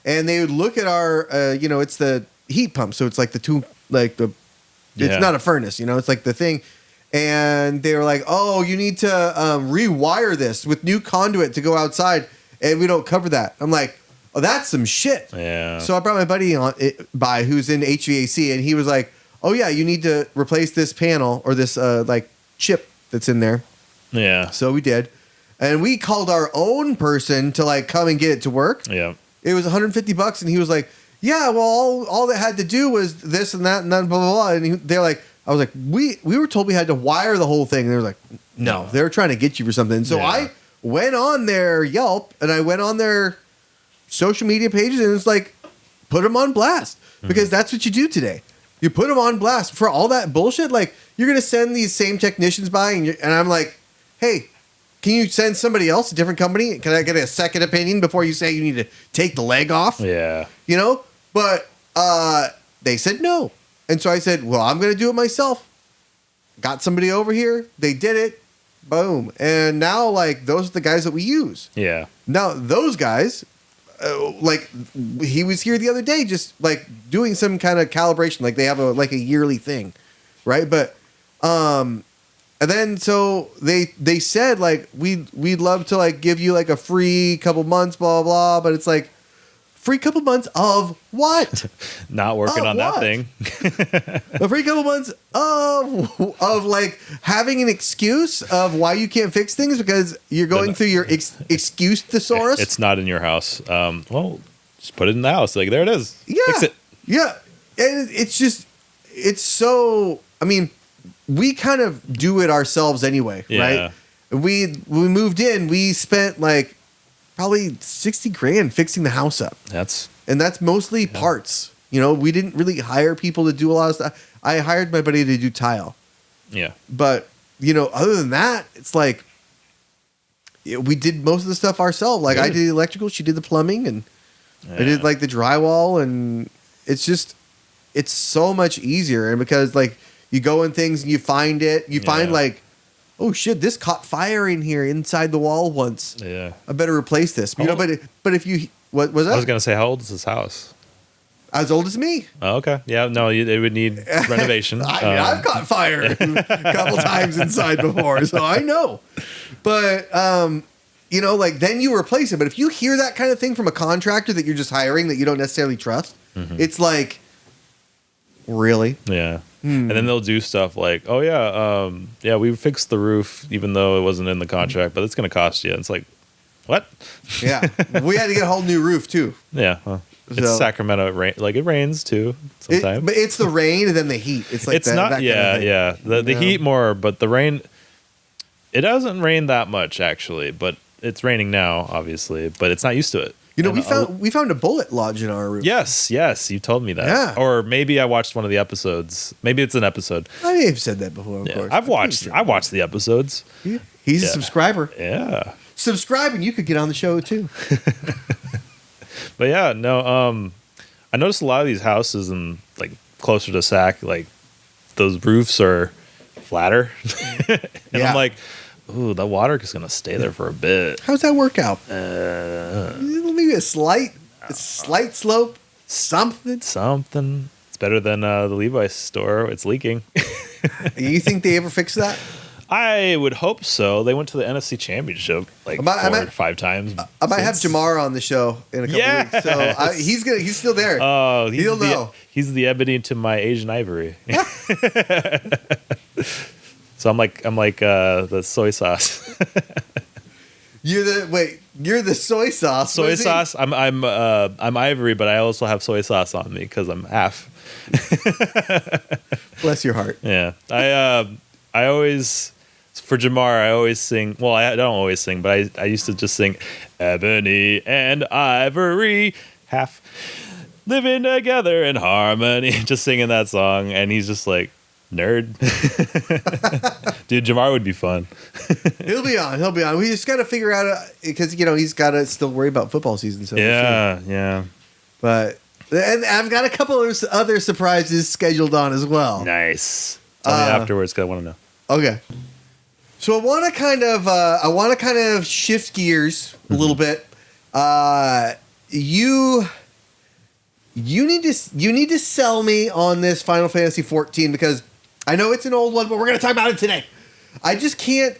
and they would look at our, it's the heat pump, so it's like it's not a furnace, it's like the thing, and they were like, oh, you need to rewire this with new conduit to go outside, and we don't cover that. I'm like, oh, that's some shit. Yeah. So I brought my buddy by who's in HVAC, and he was like, oh yeah, you need to replace this panel or this chip that's in there. Yeah. So we did. And we called our own person to like come and get it to work. Yeah. It was $150, and he was like, yeah, well, all that had to do was this and that and then blah, blah, blah. And they're like, I was like, we were told we had to wire the whole thing. And they were like, no, they were trying to get you for something. So I went on their Yelp, and I went on their social media pages, and it's like, put them on blast, because that's what you do today. You put them on blast for all that bullshit. Like, you're going to send these same technicians by, and I'm like, hey, can you send somebody else, a different company? Can I get a second opinion before you say you need to take the leg off? Yeah. But they said no. And so I said, well, I'm going to do it myself. Got somebody over here. They did it. Boom. And now, like, those are the guys that we use. Yeah. Now, those guys, he was here the other day just, like, doing some kind of calibration. Like, they have a yearly thing, right? But, and then so they said, like, we'd love to, like, give you, like, a free couple months, blah, blah, blah. But it's like, free couple months of what? Not working on that thing. A free couple months of like having an excuse of why you can't fix things because you're going through your excuse thesaurus. It's not in your house. Well, just put it in the house. Like, there it is. Yeah. Fix it. Yeah. And it's so, I mean, we kind of do it ourselves anyway, right? When we moved in, we spent like probably $60,000 fixing the house up. And that's mostly parts. You know, we didn't really hire people to do a lot of stuff. I hired my buddy to do tile. Yeah. But, you know, other than that, it's like we did most of the stuff ourselves. Like I did the electrical, she did the plumbing, and I did like the drywall, and it's so much easier. And because like you go in things and you find it, you find like, oh shit, this caught fire in here inside the wall once. Yeah. I better replace this. You know, but if you what was that? I was gonna say, how old is this house? As old as me. Oh, okay. Yeah, no, it would need renovation. I mean, I've caught fire a couple times inside before, so I know. But, you know, like, then you replace it. But if you hear that kind of thing from a contractor that you're just hiring that you don't necessarily trust, it's like, really? Yeah. And then they'll do stuff like, oh, yeah, we fixed the roof even though it wasn't in the contract, but it's going to cost you. It's like, what? Yeah. We had to get a whole new roof, too. Yeah. It's Sacramento. It rains too sometimes. But it's the rain and then the heat. It's like it's not. That yeah. The heat more, but the rain. It doesn't rain that much actually, but it's raining now, obviously. But it's not used to it. You know, we found a bullet lodge in our roof. Yes, you told me that. Yeah. Or maybe I watched one of the episodes. Maybe it's an episode. I may have said that before. Of course, I watched the episodes. He's a subscriber. Yeah. Subscribe and you could get on the show too. But yeah, no, I noticed a lot of these houses and like closer to Sac, like those roofs are flatter. And I'm like, ooh, that water is going to stay there for a bit. How's that work out? Maybe a slight slope, something. It's better than the Levi's store. It's leaking. You think they ever fix that? I would hope so. They went to the NFC Championship like 4 or 5 times. I might have Jamar on the show in a couple weeks. So he's still there. Oh, he'll know. He's the ebony to my Asian ivory. So I'm like the soy sauce. You're the soy sauce. Soy sauce. I'm ivory, but I also have soy sauce on me because I'm half. Bless your heart. Yeah, I always. For Jamar, I always sing. Well, I don't always sing, but I used to just sing ebony and ivory, half living together in harmony. Just singing that song, and he's just like, nerd. Dude, Jamar would be fun. He'll be on. We just got to figure out because he's got to still worry about football season. So yeah. But and I've got a couple of other surprises scheduled on as well. Nice. Tell me afterwards because I want to know. Okay. So I want to kind of shift gears a little bit. You need to sell me on this Final Fantasy 14 because I know it's an old one, but we're going to talk about it today. I just can't.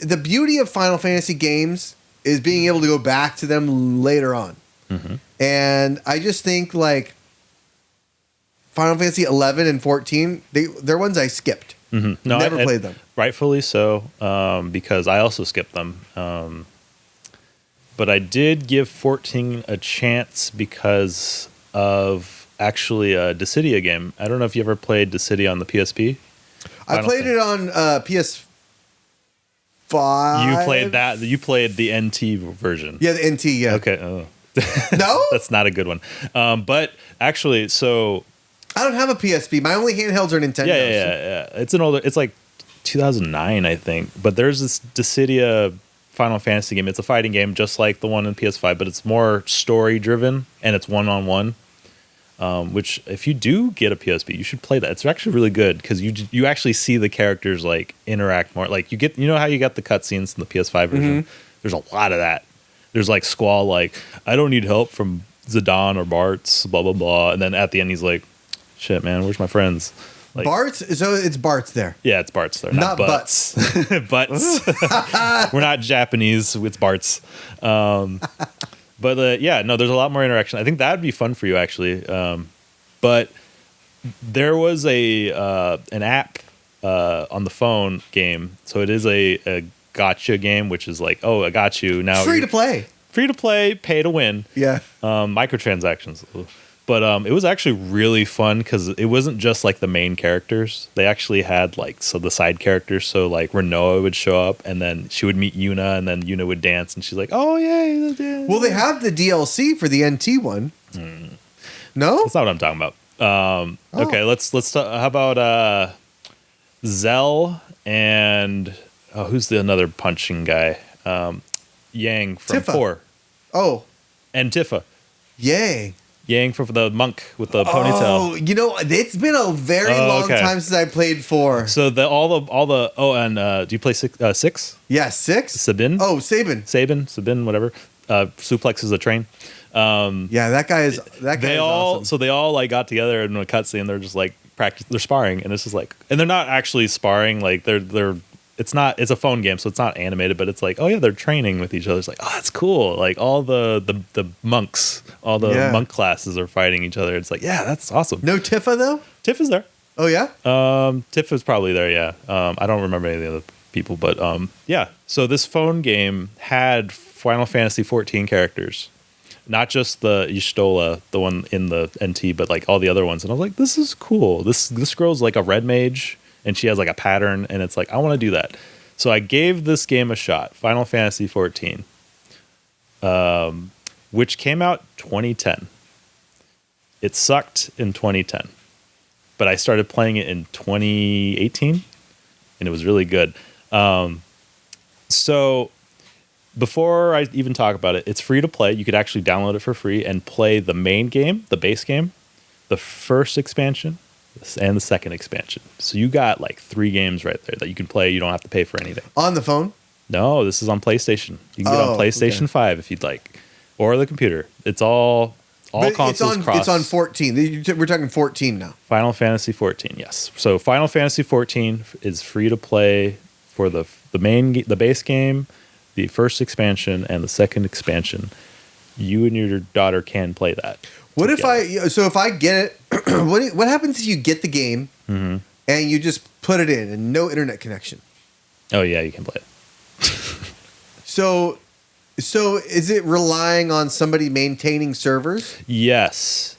The beauty of Final Fantasy games is being able to go back to them later on, and I just think like Final Fantasy 11 and 14, they're ones I skipped. No, never played them. Rightfully so, because I also skipped them. But I did give 14 a chance because of actually a Dissidia game. I don't know if you ever played Dissidia on the PSP. I played it on PS5. You played that. You played the NT version. Yeah, the NT. Yeah. Okay. Oh. No, that's not a good one. But actually, so I don't have a PSP. My only handhelds are Nintendo. Yeah. It's an older. It's like 2009, I think. But there's this Dissidia Final Fantasy game. It's a fighting game, just like the one in PS5, but it's more story driven and it's 1-on-1. Which, if you do get a PSP, you should play that. It's actually really good because you actually see the characters like interact more. Like you know how you got the cutscenes in the PS5 version. There's a lot of that. There's like Squall, like I don't need help from Zidane or Bart's, blah blah blah, and then at the end he's like, "Shit, man, where's my friends?" Like, Bart's. So it's Bart's there. Yeah, it's Bart's there, not Butts. Butts. We're not Japanese. It's Bart's. But there's a lot more interaction. I think that'd be fun for you actually. But there was an app on the phone game, so it is a gotcha game, which is like, oh, I got you now. Free to play, pay to win. Yeah. Microtransactions. But it was actually really fun because it wasn't just like the main characters. They actually had like the side characters. So like Renoa would show up, and then she would meet Yuna, and then Yuna would dance, and she's like, "Oh yay!" Well, they have the DLC for the NT one. No, that's not what I'm talking about. Okay, let's talk. How about Zell and who's the another punching guy? Yang from Tifa. 4. Oh, and Tifa. Yay. Yang from the monk with the ponytail. Oh, it's been a very long time since I played 4. So and do you play 6? Yeah, 6. Sabin. Oh, Sabin, whatever. Suplexes a train. Yeah, that guy is awesome. So they all like got together in a cutscene. They're just like they're sparring, and this is like, and they're not actually sparring. Like it's a phone game, so it's not animated, but it's like, oh yeah, they're training with each other. It's like, oh, that's cool. Like all the monks, all the monk classes are fighting each other. It's like, yeah, that's awesome. No Tifa though? Tifa's there. Oh yeah? Tifa's probably there, yeah. I don't remember any of the other people, but yeah. So this phone game had Final Fantasy 14 characters. Not just the Y'shtola, the one in the NT, but like all the other ones. And I was like, this is cool. This girl's like a red mage, and she has like a pattern, and it's like, I want to do that. So I gave this game a shot, Final Fantasy 14, which came out 2010. It sucked in 2010, but I started playing it in 2018, and it was really good. So before I even talk about it, it's free to play. You could actually download it for free and play the main game, the base game, the first expansion, and the second expansion. So you got like 3 games right there that you can play. You don't have to pay for anything. On the phone? No, this is on PlayStation. You can get on PlayStation 5 if you'd like, or the computer. It's all consoles cross. It's on 14. We're talking 14 now. Final Fantasy 14, yes. So Final Fantasy 14 is free to play for the base game, the first expansion, and the second expansion. You and your daughter can play that. What together. If I get it, what happens if you get the game and you just put it in and no internet connection? Oh yeah, you can play it. So is it relying on somebody maintaining servers? Yes,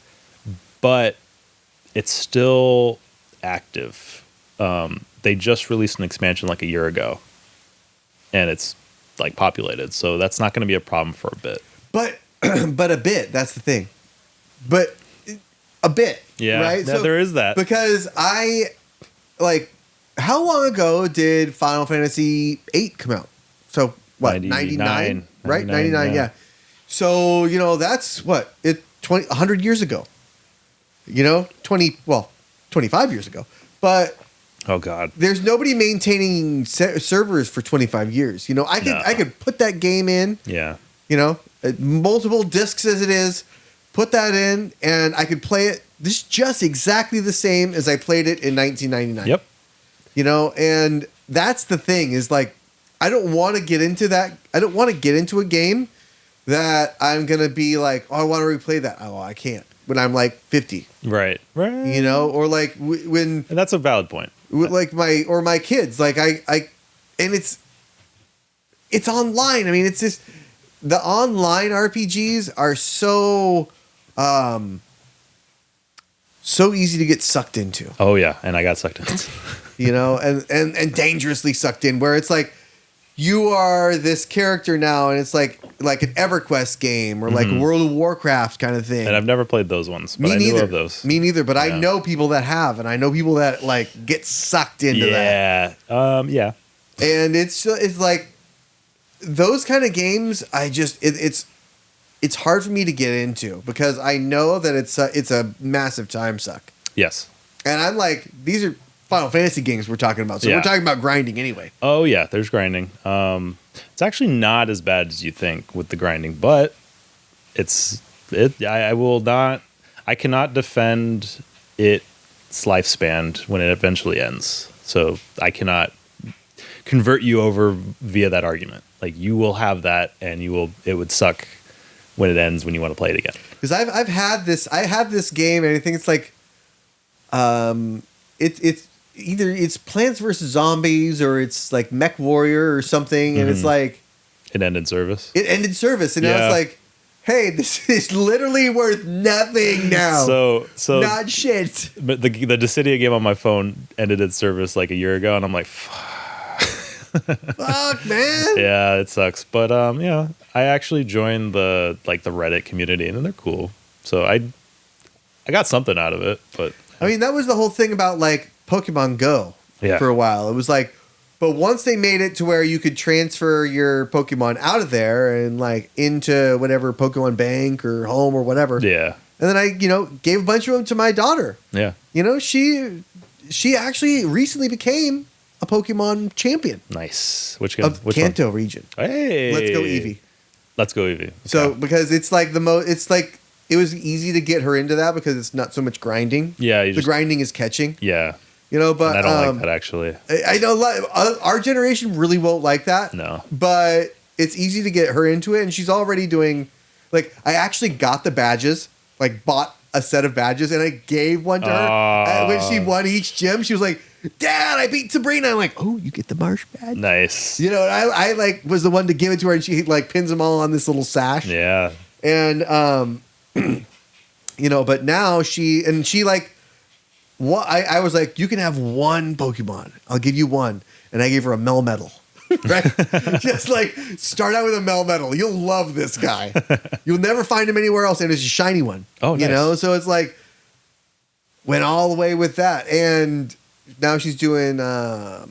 but it's still active. They just released an expansion like a year ago, and it's like populated, so that's not going to be a problem for a bit. But a bit, that's the thing. But a bit, yeah, right? So there is that. Because how long ago did Final Fantasy 8 come out? So what, 99? Right? 99, yeah. So, that's what, 100 years ago. 25 years ago. But oh god, there's nobody maintaining servers for 25 years. I could put that game in. Yeah. Multiple discs as it is, put that in, and I could play it just exactly the same as I played it in 1999. Yep. And that's the thing is like, I don't want to get into that. I don't want to get into a game that I'm going to be like, oh, I want to replay that. Oh, I can't when I'm like 50. Right. Or like when. And that's a valid point. Like my kids, like and it's online. I mean, it's just the online RPGs are so easy to get sucked into. Oh yeah, and I got sucked into. And dangerously sucked in, where it's like you are this character now, and it's like an EverQuest game or like World of Warcraft kind of thing. And I've never played those ones, but I knew of those. Me neither, but I know people that have, and I know people that like get sucked into that. Yeah. And it's like those kind of games. It's hard for me to get into because I know that it's a massive time suck. Yes. And I'm like, these are Final Fantasy games we're talking about. So we're talking about grinding anyway. Oh yeah, there's grinding. It's actually not as bad as you think with the grinding, but I cannot defend its lifespan when it eventually ends. So I cannot convert you over via that argument. Like you will have that, and it would suck when it ends when you want to play it again. Because I have this game, and I think it's like, it's either it's Plants vs Zombies or it's like Mech Warrior or something, and it's like it ended service. And now it's like, hey, this is literally worth nothing now. So not shit. But the Dissidia game on my phone ended its service like a year ago, and I'm like, Fuck, man. yeah, it sucks. But yeah, I actually joined the Reddit community, and they're cool. So I got something out of it. But I mean, that was the whole thing about like Pokemon Go for a while. It was like, but once they made it to where you could transfer your Pokemon out of there and like into whatever Pokemon Bank or Home or whatever. Yeah. And then I, gave a bunch of them to my daughter. Yeah. She actually recently became a Pokemon champion. Nice. Which Kanto one? Region. Hey. Let's go Eevee. Let's go Eevee. Okay. So because it's like it's like it was easy to get her into that because it's not so much grinding. Yeah. The grinding is catching. Yeah. But and I don't like that actually. I know our generation really won't like that. No. But it's easy to get her into it, and she's already doing. Like, I actually got the badges. Like, bought a set of badges, and I gave one to her. And when she won each gym, she was like, "Dad, I beat Sabrina." I'm like, "Oh, you get the Marsh badge." Nice. And I like was the one to give it to her, and she like pins them all on this little sash. Yeah. And but now she like. What I was like, you can have one Pokemon. I'll give you one. And I gave her a Melmetal. Right? Just like start out with a Melmetal. You'll love this guy. You'll never find him anywhere else. And it's a shiny one. Oh, nice. So it's like went all the way with that. And now she's doing Y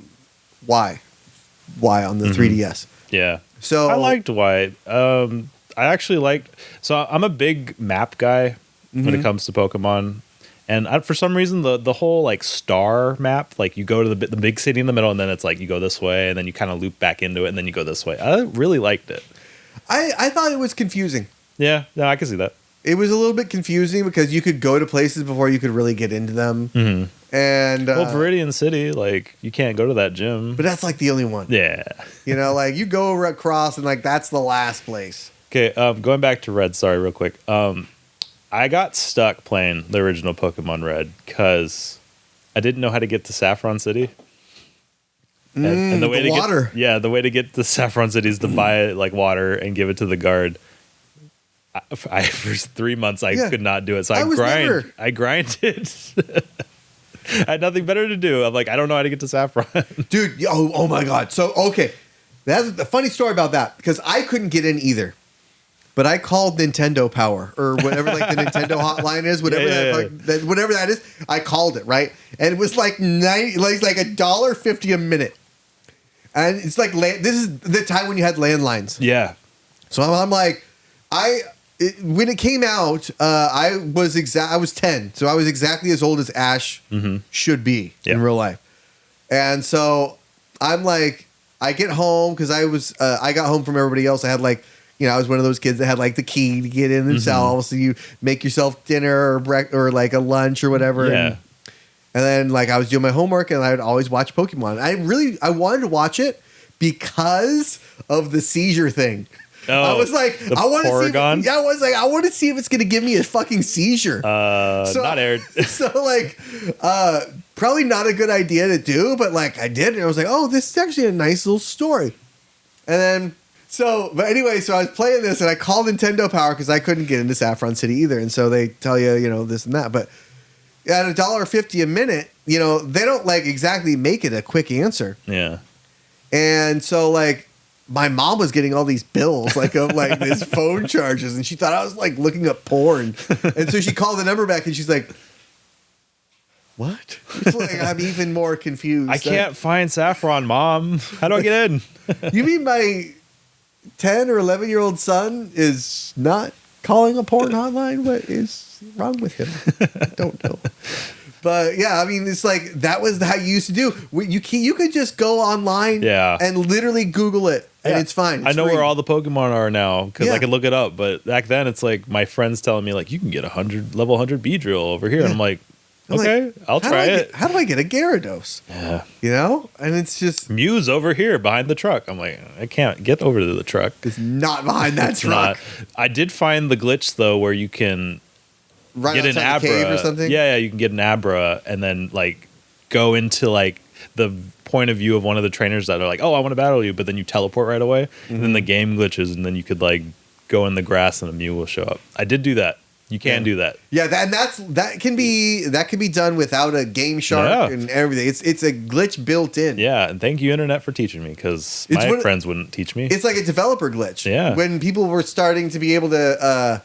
on the 3DS. Yeah. So I liked Y. I actually liked. So I'm a big map guy when it comes to Pokemon. And for some reason, the whole like star map, like you go to the big city in the middle, and then it's like you go this way, and then you kind of loop back into it, and then you go this way. I really liked it. I thought it was confusing. Yeah, no, I can see that. It was a little bit confusing because you could go to places before you could really get into them. Mm-hmm. And Viridian City, like you can't go to that gym, but that's like the only one. Yeah, like you go across, and like that's the last place. Okay, going back to Red. Sorry, real quick. I got stuck playing the original Pokemon Red because I didn't know how to get to Saffron City. And the way to water. The way to get to Saffron City is to buy like water and give it to the guard. For 3 months I could not do it, so I grinded. I had nothing better to do. I'm like, I don't know how to get to Saffron, dude. Oh my god. So okay, that's a funny story about that because I couldn't get in either. But I called Nintendo Power or whatever, like the Nintendo hotline is, whatever whatever that is. I called it, right, and it was like $1.50 a minute, and it's like this is the time when you had landlines. Yeah. So I'm like, when it came out, I was 10, so I was exactly as old as Ash should be in real life, and so I'm like, I get home because I got home from everybody else. I had like. I was one of those kids that had like the key to get in themselves. So you make yourself dinner or like a lunch or whatever. Yeah. And then like I was doing my homework and I would always watch Pokemon. I wanted to watch it because of the seizure thing. Oh, I was like, I want to see. I was like, I want to see if it's going to give me a fucking seizure. Not aired. So like, probably not a good idea to do, but like I did, and I was like, oh, this is actually a nice little story. And then. But anyway, so I was playing this and I called Nintendo Power because I couldn't get into Saffron City either. And so they tell you, this and that. But at $1.50 a minute, they don't like exactly make it a quick answer. Yeah. And so like my mom was getting all these bills like of like these phone charges, and she thought I was like looking up porn. And so she called the number back and she's like, what? It's like I'm even more confused. I can't find Saffron, Mom. How do I get in? You mean my 10 or 11-year-old son is not calling a porn hotline? What is wrong with him? I don't know. But yeah, I mean, it's like that was how you used to do. You could just go online and literally Google it, and it's fine. I know where all the Pokemon are now because I can look it up. But back then, it's like my friends telling me like you can get level 100 Beedrill over here, and I'm like, okay, I'll try it. How do I get a Gyarados? Yeah. And it's just... Mew's over here behind the truck. I'm like, I can't get over to the truck. It's not behind that truck. I did find the glitch, though, where you can get an Abra. Cave or something? Yeah, you can get an Abra and then, like, go into, like, the point of view of one of the trainers that are like, oh, I want to battle you, but then you teleport right away. And then the game glitches, and then you could, like, go in the grass and a Mew will show up. I did do that. You can do that. Yeah, that can be done without a Game Shark and everything. It's a glitch built in. Yeah, and thank you Internet for teaching me, because my friends wouldn't teach me. It's like a developer glitch. Yeah, when people were starting to be able to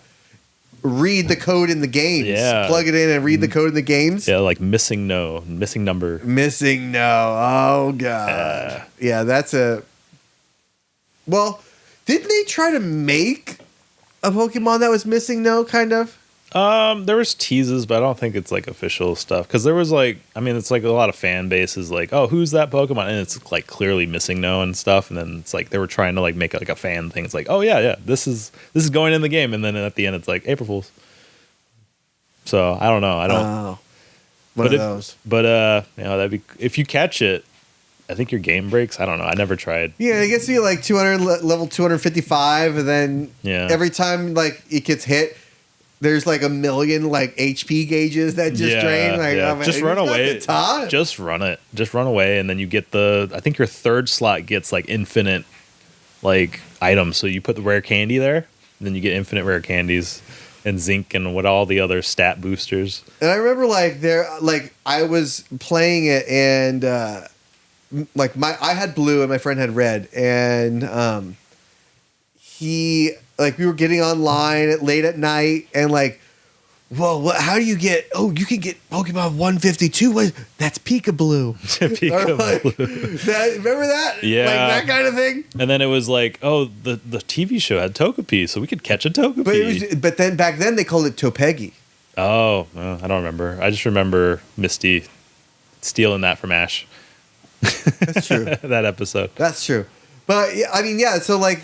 read the code in the games, plug it in and read the code in the games. Yeah, like missing number. Missing no. Oh god. Yeah, that's a. Well, didn't they try to make a Pokemon that was missing no, kind of? There was teases, but I don't think it's like official stuff, because there was like, I mean, it's like a lot of fan bases like, oh, who's that Pokemon, and it's like clearly missing no and stuff, and then it's like they were trying to like make like a fan thing. It's like, oh yeah, this is going in the game, and then at the end it's like April Fools. So I don't know. One of those. But that'd be, if you catch it, I think your game breaks. I don't know. I never tried. Yeah, it gets to be like 200 level 255, and then every time like it gets hit, there's like a million like HP gauges that just drain. Like, oh, man, just run away. Just run it. Just run away, and then you get I think your third slot gets like infinite like items. So you put the rare candy there, and then you get infinite rare candies and zinc and what all the other stat boosters. And I remember I was playing it, and I had blue and my friend had red, and we were getting online late at night, and like, whoa, how do you get? Oh, you can get Pokemon 152. That's Peekaboo. Remember that? Yeah, like that kind of thing. And then it was like, oh, the TV show had Togepi, so we could catch a Togepi. But then back then they called it Topegi. Oh, I don't remember. I just remember Misty stealing that from Ash. That's true. That episode. That's true. But I mean, yeah. So like.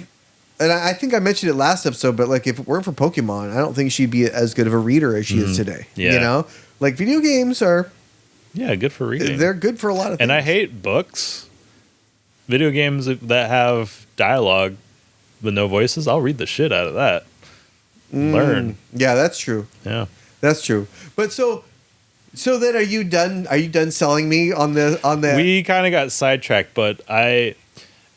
And I think I mentioned it last episode, but like if it weren't for Pokemon, I don't think she'd be as good of a reader as she is today. Yeah. You know? Like video games are good for reading. They're good for a lot of things. And I hate books. Video games that have dialogue with no voices, I'll read the shit out of that. Learn. Yeah, that's true. Yeah. That's true. But so then are you done selling me on the We kind of got sidetracked, but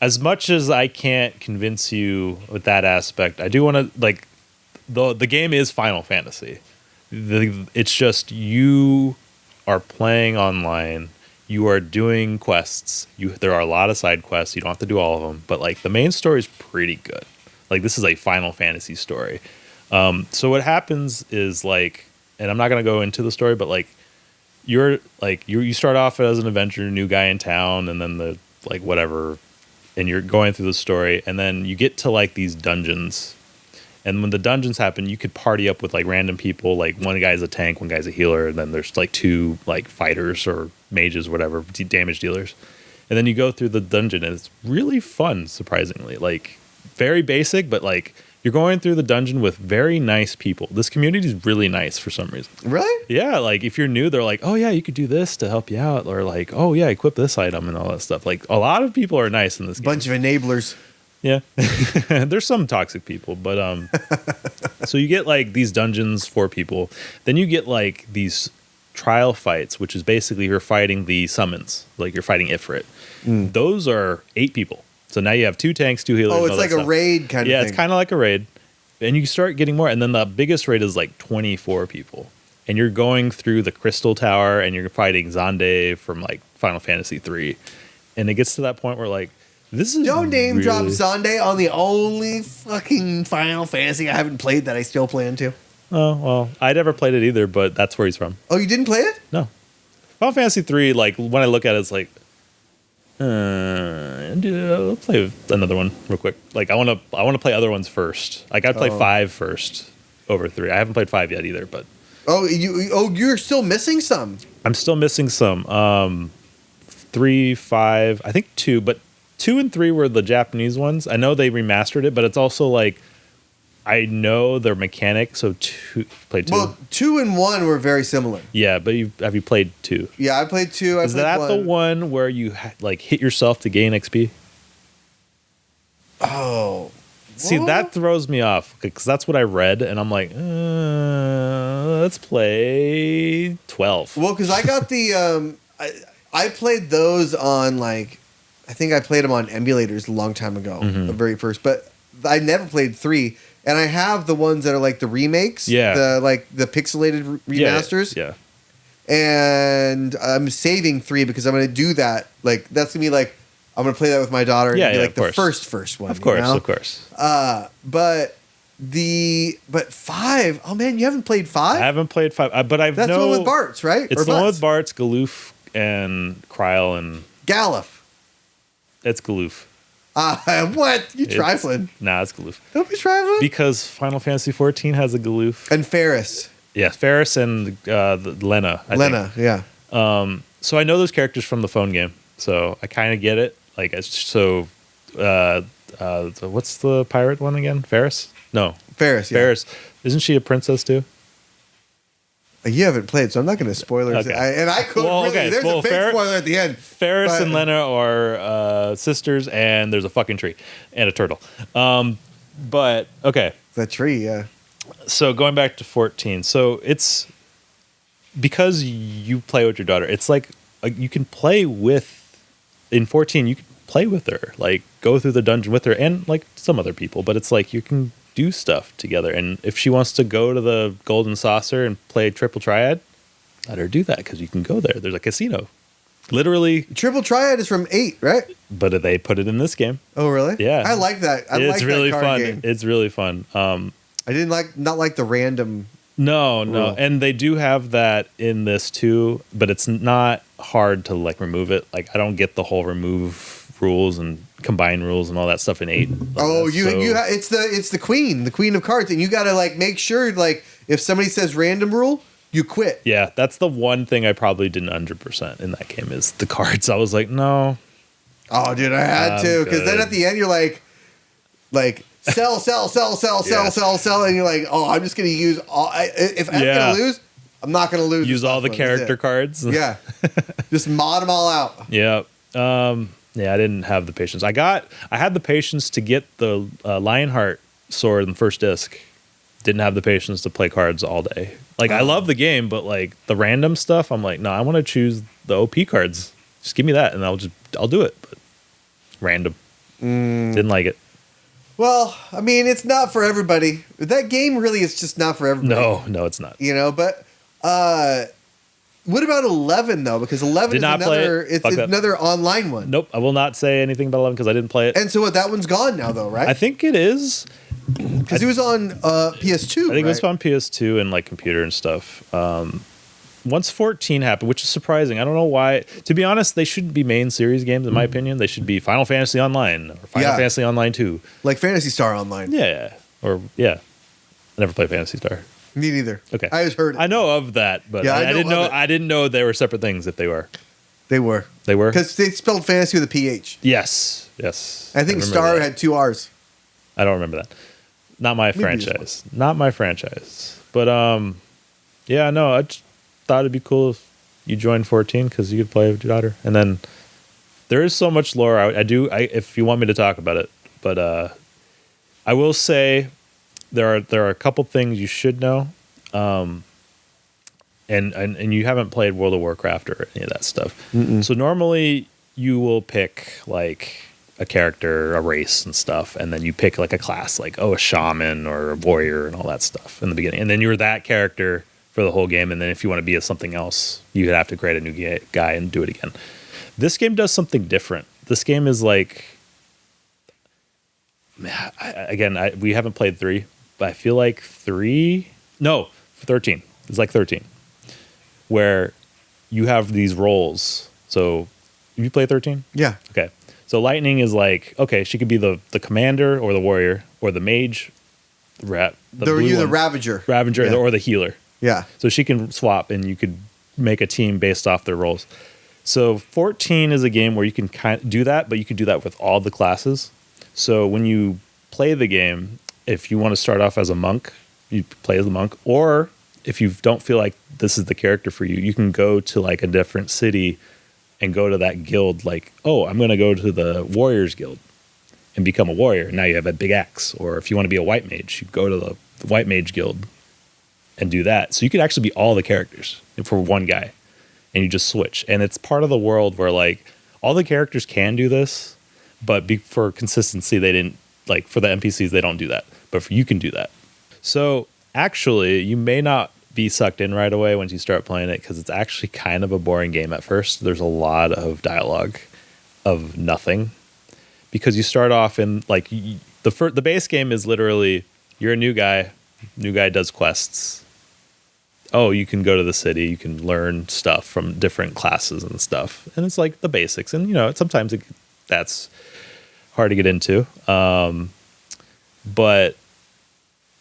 as much as I can't convince you with that aspect, I do want to, like, the game is Final Fantasy. It's just you are playing online, you are doing quests. There are a lot of side quests. You don't have to do all of them, but like the main story is pretty good. Like this is a Final Fantasy story. So what happens is like, and I'm not gonna go into the story, but like you start off as an adventurer, new guy in town, and then the like whatever. And you're going through the story, and then you get to like these dungeons, and when the dungeons happen, you could party up with like random people. Like one guy's a tank, one guy's a healer, and then there's like two like fighters or mages, whatever, damage dealers. And then you go through the dungeon, and it's really fun, surprisingly. Like very basic, but like you're going through the dungeon with very nice people. This community is really nice for some reason. Really? Yeah, like if you're new, they're like, oh yeah, you could do this to help you out, or like, oh yeah, equip this item and all that stuff. Like a lot of people are nice in this game. Bunch of enablers. Yeah. There's some toxic people, but so you get like these dungeons for people. Then you get like these trial fights, which is basically you're fighting the summons, like you're fighting Ifrit. Those are 8 people. So now you have 2 tanks, 2 healers. Oh, it's like a raid kind of thing. Yeah, it's kind of like a raid. And you start getting more. And then the biggest raid is like 24 people. And you're going through the Crystal Tower, and you're fighting Xande from like Final Fantasy 3. And it gets to that point where like, this is Don't name drop Xande on the only fucking Final Fantasy I haven't played that I still plan to. Oh, well, I never played it either, but that's where he's from. Oh, you didn't play it? No. Final Fantasy 3, like when I look at it, it's like, I'll play another one real quick. Like I want to play other ones first. Like I'd play 5 first over 3. I haven't played 5 yet either, but you're still missing some. I'm still missing some. 3, 5, I think 2, but 2 and 3 were the Japanese ones. I know they remastered it, but it's also like I know their mechanics. So played 2. Well, 2 and 1 were very similar. Yeah, but have you played 2? Yeah, I played 2. Is that the one where you like hit yourself to gain XP? Oh, see, that throws me off because that's what I read, and I'm like, let's play 12. Well, because I got the I played those on like I think I played them on emulators a long time ago, the very first, but I never played 3. and I have the ones that are like the remakes. Yeah. The pixelated remasters. Yeah. And I'm saving 3 because I'm going to do that. Like that's going to be like I'm going to play that with my daughter. And be like the first one. Of course, you know? of course. But 5. Oh man, you haven't played 5? I haven't played 5, but I've That's the one with Bart's, right? It's the one with Bart's, Galoof, and Kryl, and Galuf. It's Galoof. What? You trifling? Nah, it's Galoof. Don't be trifling. Because Final Fantasy 14 has a Galoof and Ferris. Yeah, Ferris and Lena. I think. Yeah. So I know those characters from the phone game, so I kind of get it. Like, what's the pirate one again? Ferris? No, Ferris. Yeah. Ferris. Isn't she a princess too? You haven't played, so I'm not going to spoil it. Okay. I could really. There's a big spoiler at the end. Ferris and Lena are sisters, and there's a fucking tree and a turtle. But okay, the tree, yeah. So going back to 14, so it's because you play with your daughter. It's like you can play with in 14. You can play with her, like go through the dungeon with her, and like some other people. But it's like you can do stuff together. And if she wants to go to the Golden Saucer and play Triple Triad, let her do that because you can go there. There's a casino, literally. Triple Triad is from 8, right? But they put it in this game. Oh, really? Yeah, I like that. It's really that card fun. game. It's really fun. I didn't not like the random. No, rule. And they do have that in this too, but it's not hard to like remove it. Like I don't get the whole remove rules and combine rules and all that stuff in 8. It's the queen of cards, and you got to like make sure like if somebody says random rule, you quit. Yeah, that's the one thing I probably didn't 100% in that game is the cards. I was like, no. Oh, dude, I had to because then at the end you're like sell, and you're like, oh, I'm just gonna use all. If I'm gonna lose, I'm not gonna lose. Use all the character cards. Yeah, just mod them all out. Yeah. Yeah, I didn't have the patience. I had the patience to get the Lionheart sword in the first disc. Didn't have the patience to play cards all day. Like I love the game, but like the random stuff, I'm like, no, I want to choose the OP cards. Just give me that, and I'll do it. But random, didn't like it. Well, I mean, it's not for everybody. That game really is just not for everybody. No, it's not. You know, but what about 11 though? Because 11 is another online one. Nope, I will not say anything about 11 because I didn't play it. And so that one's gone now though, right? I think it is. Because it was on PS2. I think it was on PS2 and like computer and stuff. Once 14 happened, which is surprising. I don't know why. To be honest, they shouldn't be main series games, in my opinion. They should be Final Fantasy Online or Final Fantasy Online 2. Like Phantasy Star Online. Yeah. I never played Phantasy Star. Me neither. Okay. I just heard it. I know of that, but I didn't know they were separate things if they were. They were. They were? Because they spelled fantasy with a PH. Yes. I think Star had 2 R's. I don't remember that. Not my franchise. Not my franchise. But yeah, no, I just thought it'd be cool if you joined 14 because you could play with your daughter. And then there is so much lore. If you want me to talk about it, but I will say there are a couple things you should know. And you haven't played World of Warcraft or any of that stuff. Mm-mm. So normally you will pick like a character, a race and stuff, and then you pick like a class, like a shaman or a warrior and all that stuff in the beginning. And then you're that character for the whole game, and then if you want to be something else, you have to create a new guy and do it again. This game does something different. This game is like, we haven't played 3, but I feel like 13. It's like 13, where you have these roles. So, you play 13? Yeah. Okay. So Lightning is like, okay, she could be the commander or the warrior or the mage, the Ravager, or the healer. Yeah. So she can swap, and you could make a team based off their roles. So 14 is a game where you can kind of do that, but you could do that with all the classes. So when you play the game, if you want to start off as a monk, you play as a monk. Or if you don't feel like this is the character for you, you can go to like a different city and go to that guild. Like, oh, I'm going to go to the Warriors Guild and become a warrior. Now you have a big axe. Or if you want to be a white mage, you go to the White Mage Guild and do that. So you could actually be all the characters for one guy, and you just switch. And it's part of the world where like all the characters can do this, but for consistency, they didn't like for the NPCs, they don't do that, but you can do that. So actually, you may not be sucked in right away once you start playing it because it's actually kind of a boring game at first. There's a lot of dialogue of nothing because you start off in like the base game is literally you're a new guy does quests. Oh, you can go to the city, you can learn stuff from different classes and stuff, and it's like the basics. And sometimes that's hard to get into, but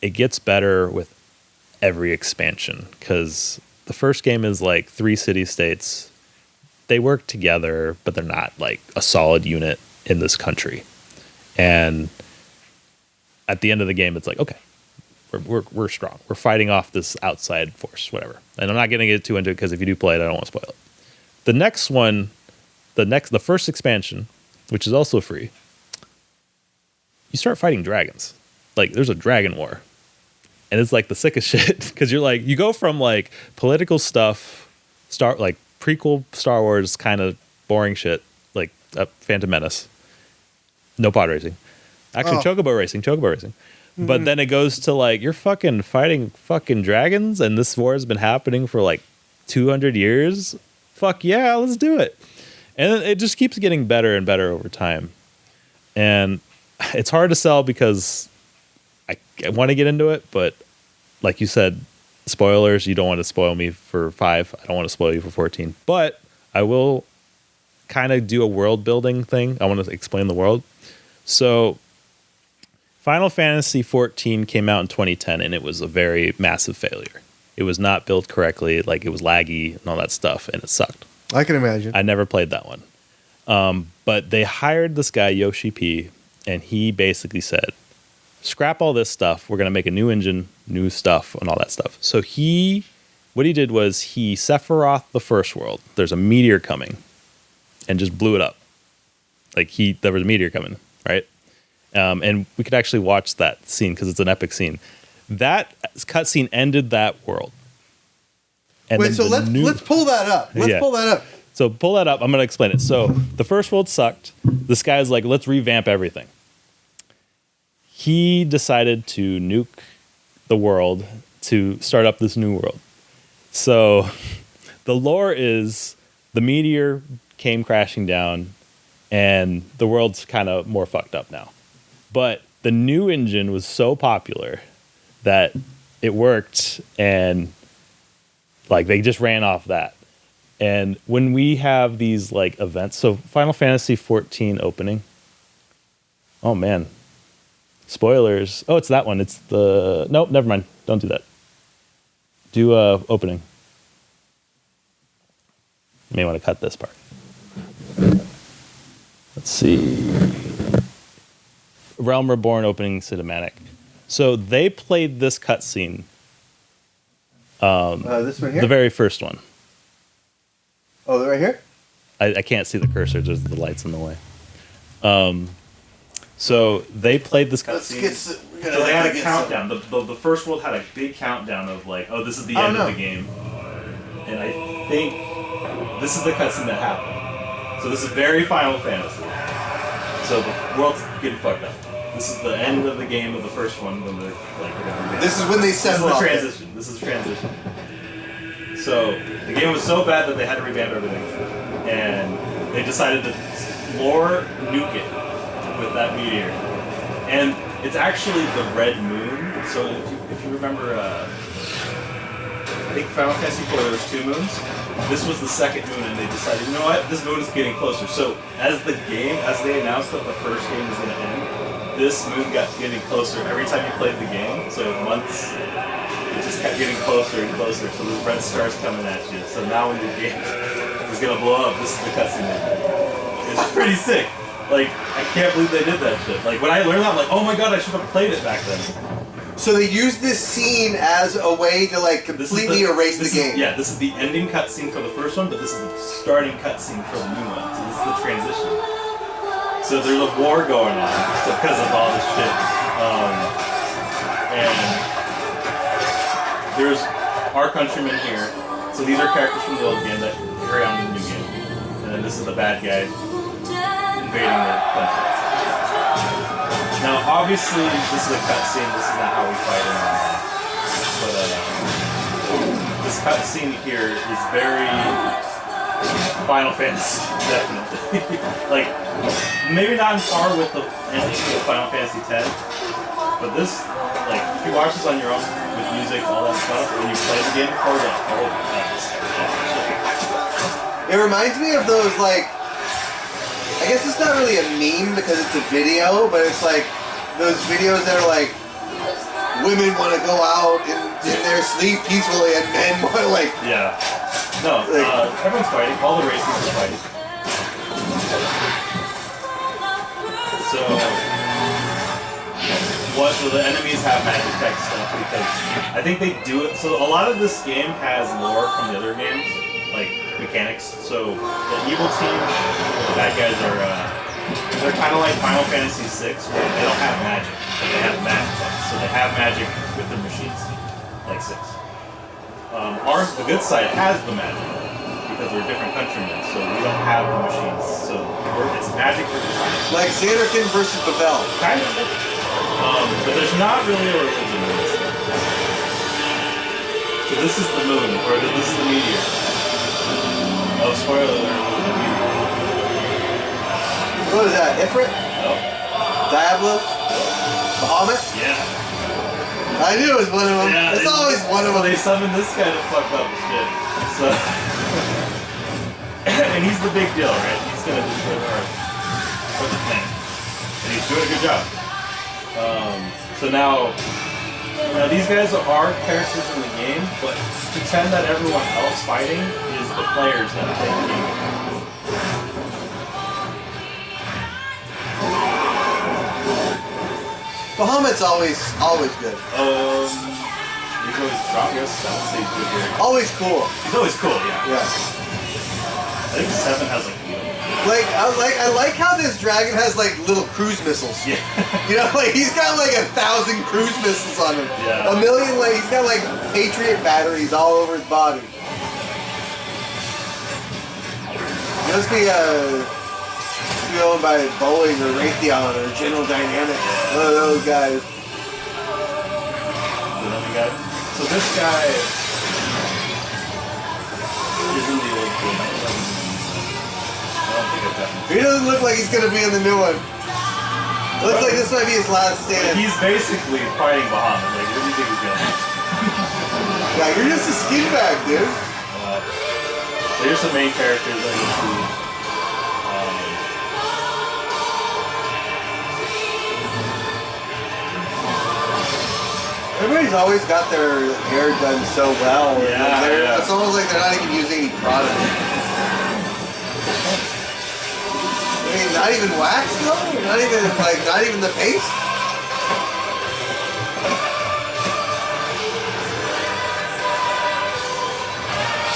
it gets better with every expansion because the first game is like 3 city states. They work together, but they're not like a solid unit in this country. And at the end of the game, it's like, okay, we're strong. We're fighting off this outside force, whatever. And I'm not going to get too into it because if you do play it, I don't want to spoil it. The next one, the first expansion, which is also free, you start fighting dragons. Like there's a dragon war. And it's like the sickest shit because you're like, you go from like political stuff, like prequel Star Wars kind of boring shit, like Phantom Menace. No pod racing. Actually, chocobo racing. But then it goes to like, you're fucking fighting fucking dragons and this war has been happening for like 200 years. Fuck yeah, let's do it. And it just keeps getting better and better over time. And it's hard to sell because I want to get into it, but like you said, spoilers, you don't want to spoil me for 5. I don't want to spoil you for 14. But I will kind of do a world building thing. I want to explain the world. So Final Fantasy XIV came out in 2010, and it was a very massive failure. It was not built correctly, like it was laggy and all that stuff, and it sucked. I can imagine. I never played that one. But they hired this guy, Yoshi P, and he basically said, scrap all this stuff. We're going to make a new engine, new stuff, and all that stuff. So what he did was he Sephiroth the first world. There's a meteor coming, and just blew it up. Like there was a meteor coming, right? And we could actually watch that scene because it's an epic scene. That cutscene ended that world. And wait, so let's pull that up. Pull that up. So pull that up. I'm going to explain it. So the first world sucked. This guy's like, let's revamp everything. He decided to nuke the world to start up this new world. So the lore is the meteor came crashing down and the world's kind of more fucked up now. But the new engine was so popular that it worked and like they just ran off that. And when we have these like events, so Final Fantasy XIV opening. Oh man. Spoilers. Oh, it's that one. It's nope, never mind. Don't do that. Do opening. You may want to cut this part. Let's see. Realm Reborn opening cinematic. So they played this cutscene. This one here? The very first one. Oh, they're right here? I can't see the cursor. There's the lights in the way. So they played this cutscene. So they had a countdown. The first world had a big countdown of like, oh, this is the end of the game. And I think this is the cutscene that happened. So this is very Final Fantasy. So the world's getting fucked up. This is the end of the game of the first one when they're like, this is when they set off. This is the transition. So the game was so bad that they had to revamp everything, and they decided to lore nuke it with that meteor. And it's actually the red moon. So if you remember, I think Final Fantasy IV, there was 2 moons. This was the second moon, and they decided, you know what, this moon is getting closer. So as they announced that the first game was going to end, this moon got getting closer every time you played the game. So months, it just kept getting closer and closer. So the red star's coming at you. So now when the game is going to blow up, this is the cutscene. It's pretty sick. Like, I can't believe they did that shit. Like, when I learned that, I'm like, oh my god, I should have played it back then. So they used this scene as a way to, like, completely erase the game. Yeah, this is the ending cutscene for the first one, but this is the starting cutscene for the new one. So this is the transition. So there's a war going on because of all this shit. And there's our countrymen here. So these are characters from the old game that carry on in the new game. And then this is the bad guy invading the country. Now, obviously, this is a cutscene. This is not how we fight in online. But this cutscene here is very Final Fantasy, definitely. Like, maybe not on par with the ending of Final Fantasy X, but this, like, if you watch this on your own with music, all that stuff, and you play the game before, like, oh, that's It reminds me of those, like, I guess it's not really a meme because it's a video, but it's like those videos that are like, women want to go out in their sleep peacefully and men want to, like... Yeah. No, like, everyone's fighting. All the races are fighting. So the enemies have magic tech stuff because I think they do it. So a lot of this game has lore from the other games, like mechanics. So the evil team, the bad guys are they're kind of like Final Fantasy VI, where they don't have magic, but they have magic tech. So they have magic with their machines, like 6. Ours, the good side, has the magic because we're different countrymen, so we don't have the machines. So it's magic versus science. Like Xanarkin versus Babel. Kind of. But there's not really a religion in this. So this is the moon, or this is the meteor. Oh, spoiler alert, the meteor. What is that, Ifrit? No. Diablos? Bahamut? Yeah. I knew it was one of them. Yeah, it's always one of them. They summoned this guy to fuck up shit. So, and he's the big deal, right? He's gonna destroy the Earth. Or the planet. And he's doing a good job. So now these guys are characters in the game, but pretend that everyone else fighting is the players that play the game. Bahamut's always good. He's always strongest. I would say he's good here. Always cool. He's always cool, yeah. Yeah. I think 7 has like heal. I like how this dragon has like little cruise missiles. Yeah. You know, like he's got like 1,000 cruise missiles on him. Yeah. 1 million, like he's got like Patriot batteries all over his body. He must be owned by Boeing or Raytheon or General Dynamics. One of those guys. So this guy isn't the old kid. I don't think I've gotten. He doesn't look like he's gonna be in the new one. It looks like this might be his last stand. He's basically fighting Bahamut. Like, what do you think he's gonna do? Yeah, you're just a skin bag, dude. Here's some main characters that you see. Everybody's always got their hair done so well. Yeah. It's almost like they're not even using any product. I mean, not even wax though? Not even the paste?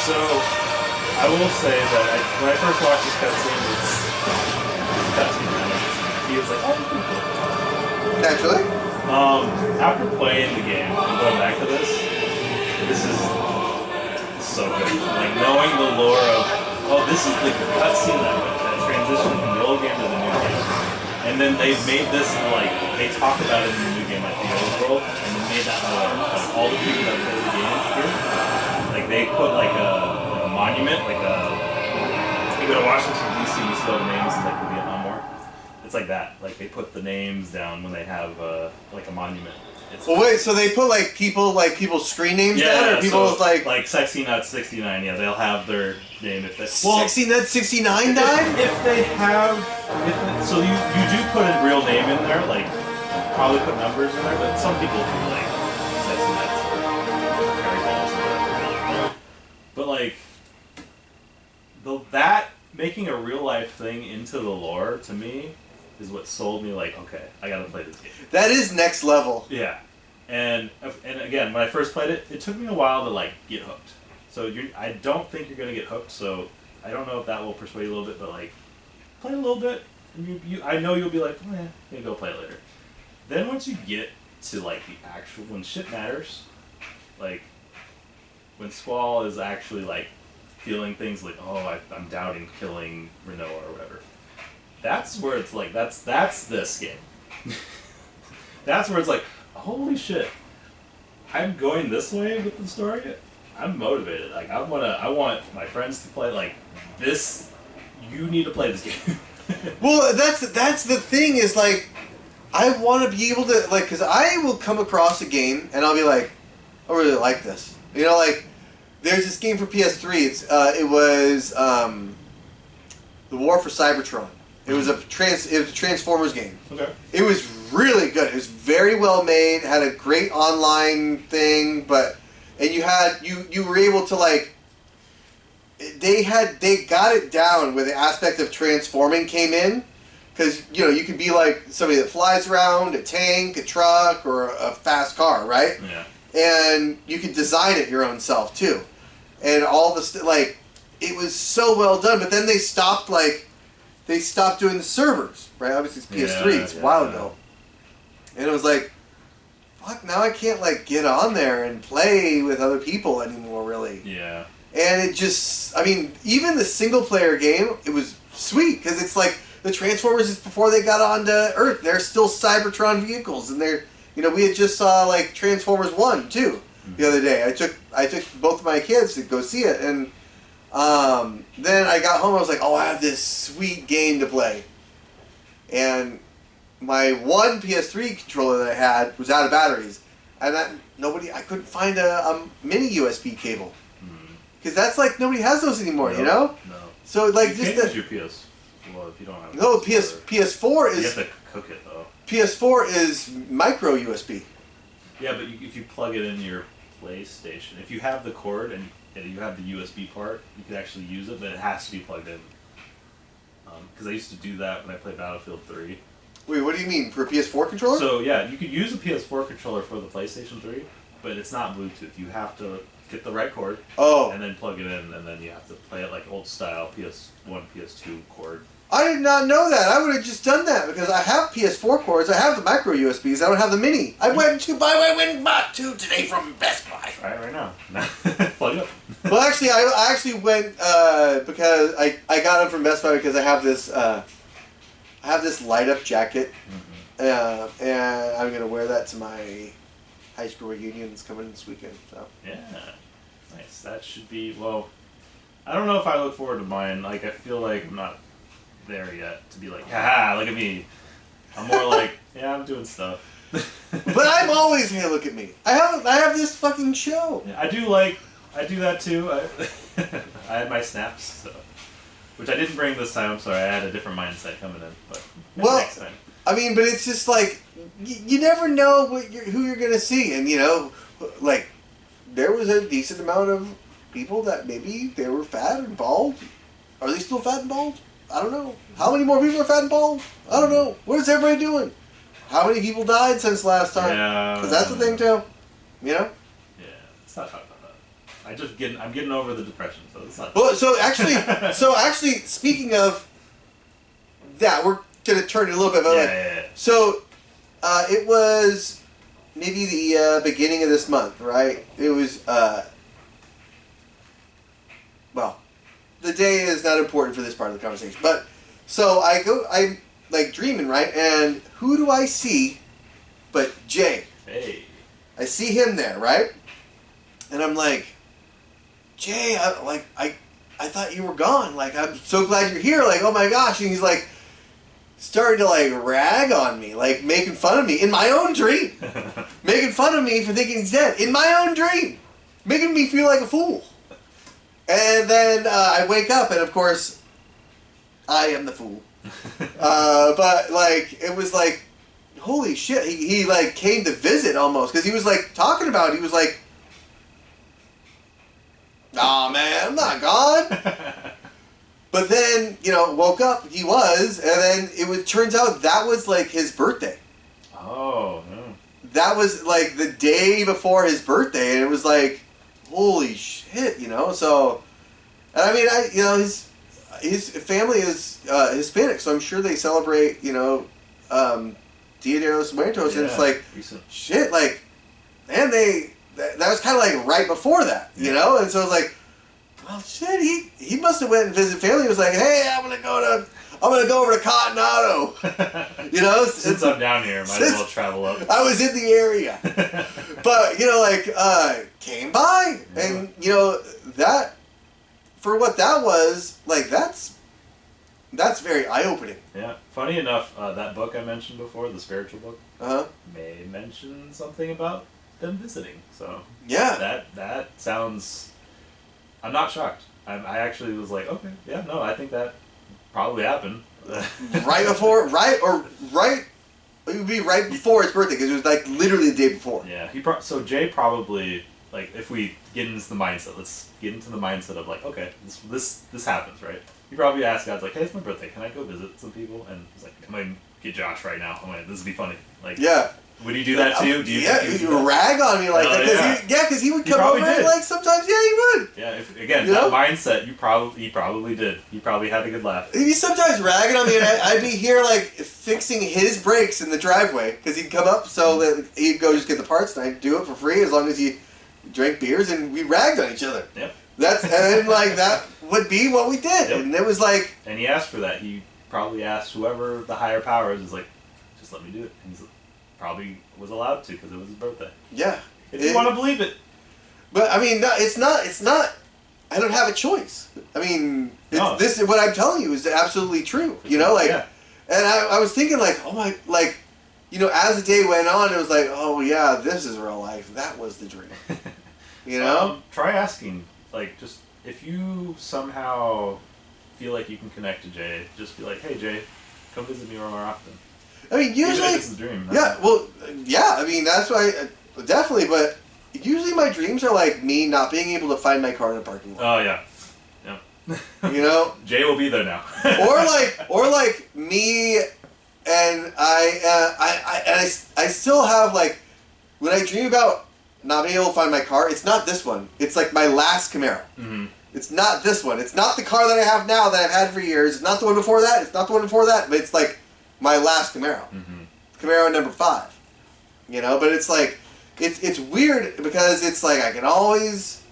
So, I will say that when I first watched this cutscene, he was like, oh, pretty cool. Naturally. After playing the game and going back to this is so good. Like knowing the lore of, oh, this is the cutscene that transitioned from the old game to the new game, and then they've made this like they talk about it in the new game, like the old world, and they made that lore. Like all the people that play the game here, like they put like a monument, like you go to Washington D.C., you still have names in like the Vietnam War. It's like that. Like they put the names down when they have like a monument. Well, wait. So they put like people's screen names down, or people's so, like Sexy Nut 69. Yeah, they'll have their name if they. Sexy Nut 69 died. If they have, so you do put a real name in there, like probably put numbers in there, but some people do like Sexy Nuts or Harry Balls or whatever. But like that making a real life thing into the lore to me is what sold me, like, okay, I gotta play this game. That is next level. Yeah. And again, when I first played it, it took me a while to, like, get hooked. So I don't think you're gonna get hooked, so I don't know if that will persuade you a little bit, but, like, play a little bit, and I know you'll be like, maybe go play it later. Then once you get to, like, the actual, when shit matters, like, when Squall is actually, like, feeling things like, oh, I'm doubting killing Renoa or whatever. That's where it's like, that's this game. that's where it's like, holy shit, I'm going this way with the story. I'm motivated. Like I want my friends to play like this. You need to play this game. Well, that's the thing is like, I want to be able to like, because I will come across a game and I'll be like, I really like this. You know, like there's this game for PS3. It was The War for Cybertron. It was a Transformers game. Okay. It was really good. It was very well made. Had a great online thing, and you were able to like. They got it down where the aspect of transforming came in, because you could be like somebody that flies around, a tank, a truck, or a fast car, right? Yeah. And you could design it your own self too, and all the like, it was so well done. But then they stopped doing the servers, right? Obviously it's PS3. It's a while ago, and it was like, fuck. Now I can't like get on there and play with other people anymore, really. Yeah. And it just, I mean, even the single player game, it was sweet because it's like the Transformers is before they got onto Earth. They're still Cybertron vehicles, and they're, we had just saw like Transformers 1 too the other day. I took both of my kids to go see it, and then I got home. I was like, oh, I have this sweet game to play, and my one PS3 controller that I had was out of batteries, and I couldn't find a mini USB cable. Because that's like, nobody has those anymore, you know? No. So like you just can't use your PS. Well, if you don't have. No, PS4 is. You have to cook it though. PS4 is micro USB. Yeah, but if you plug it into your PlayStation, if you have the cord and you have the USB part, you can actually use it, but it has to be plugged in. Because I used to do that when I played Battlefield 3. Wait, what do you mean for a PS4 controller? So yeah, you could use a PS4 controller for the PlayStation 3, but it's not Bluetooth. You have to get the right cord, and then plug it in, and then you have to play it like old style PS1, PS2 cord. I did not know that. I would have just done that because I have PS4 cords. I have the micro USBs. I don't have the mini. I went and bought two today from Best Buy. Try it right now. Plug it up. Well, actually, I actually went because I got them from Best Buy because I have this light up jacket, and I'm gonna wear that to my high school reunion that's coming this weekend. So yeah, nice. That should be, well, I don't know if I look forward to mine. Like, I feel like I'm not there yet to be like, haha, look at me. I'm more like, yeah, I'm doing stuff. But I'm always here, look at me. I have this fucking show. Yeah, I do that too. I had my snaps, so, which I didn't bring this time. I'm sorry, I had a different mindset coming in, but next time. I mean, but it's just like, you never know who you're going to see. And, like, there was a decent amount of people that maybe they were fat and bald. Are they still fat and bald? I don't know. How many more people are fat and bald? I don't know. What is everybody doing? How many people died since last time? Yeah. Because that's the thing, too. Yeah, let's not talk about that. I'm getting over the depression, so it's not. Well, so actually, speaking of that, we're gonna turn it a little bit. But Yeah. So, it was maybe the beginning of this month, right? It was well, the day is not important for this part of the conversation, but so I'm like dreaming, right? And who do I see but Jay? Hey. I see him there, right? And I'm like, Jay, I thought you were gone. Like, I'm so glad you're here. Like, oh my gosh. And he's like, starting to like rag on me, like making fun of me in my own dream. Making fun of me for thinking he's dead in my own dream. Making me feel like a fool. And then I wake up and of course, I am the fool. But like, it was like, holy shit. He like came to visit almost. Because he was like talking about it. He was like, "Aw, man, I'm not gone." But then, woke up, he was, and then turns out that was like his birthday. Oh, no. That was like the day before his birthday, and it was like, holy shit, so, and I mean, his family is Hispanic, so I'm sure they celebrate, Dia de los Muertos, and it's like, shit, like, man, that was kind of like right before that, and so it was like, well, shit, he must have went and visited family. He was like, hey, I'm gonna go over to Cotton Auto, You know, since I'm down here, might as well travel up. I was in the area, but you know, like came by, and you know that for what that was, like that's very eye opening. Yeah. Funny enough, that book I mentioned before, the spiritual book, may mention something about them visiting. So yeah, that sounds. I'm not shocked. I actually was like, okay, yeah, no, I think that probably happened. right, it would be right before his birthday because it was like literally the day before. Yeah, so Jay probably, like, if we get into the mindset, let's get into the mindset of like, okay, this happens, right? He probably asked God, like, hey, it's my birthday, can I go visit some people? And he's like, I'm gonna get Josh right now. This would be funny. Like, yeah. Would he do that to you? Do you you rag on me like that because he would come over and like sometimes he would. Yeah, that mindset, he probably did. He probably had a good laugh. He'd be sometimes ragging on me, and I'd be here like fixing his brakes in the driveway because he'd come up, so that he'd go just get the parts, and I'd do it for free as long as he drank beers, and we ragged on each other. Yep. And like that would be what we did, and it was like. And he asked for that. He probably asked whoever the higher powers is like, just let me do it. And he's probably was allowed to because it was his birthday. Yeah. If you want to believe it. But I mean, no, it's not. I don't have a choice. I mean, this what I'm telling you is absolutely true. You know, like, and I was thinking like, oh my, like, you know, as the day went on, it was like, oh yeah, this is real life. That was the dream. You know. Try asking, like, just if you somehow feel like you can connect to Jay, just be like, hey Jay, come visit me more often. I mean, usually, it's a dream. Yeah, well, yeah. I mean, that's why, definitely. But usually, my dreams are like me not being able to find my car in a parking lot. Oh yeah. You know, Jay will be there now. or like me, and I still have like when I dream about not being able to find my car. It's not this one. It's like my last Camaro. Mm-hmm. It's not this one. It's not the car that I have now that I've had for years. It's not the one before that. It's not the one before that. But it's like. My last Camaro. Mm-hmm. Camaro number 5. You know, but it's like, it's weird because it's like I can always,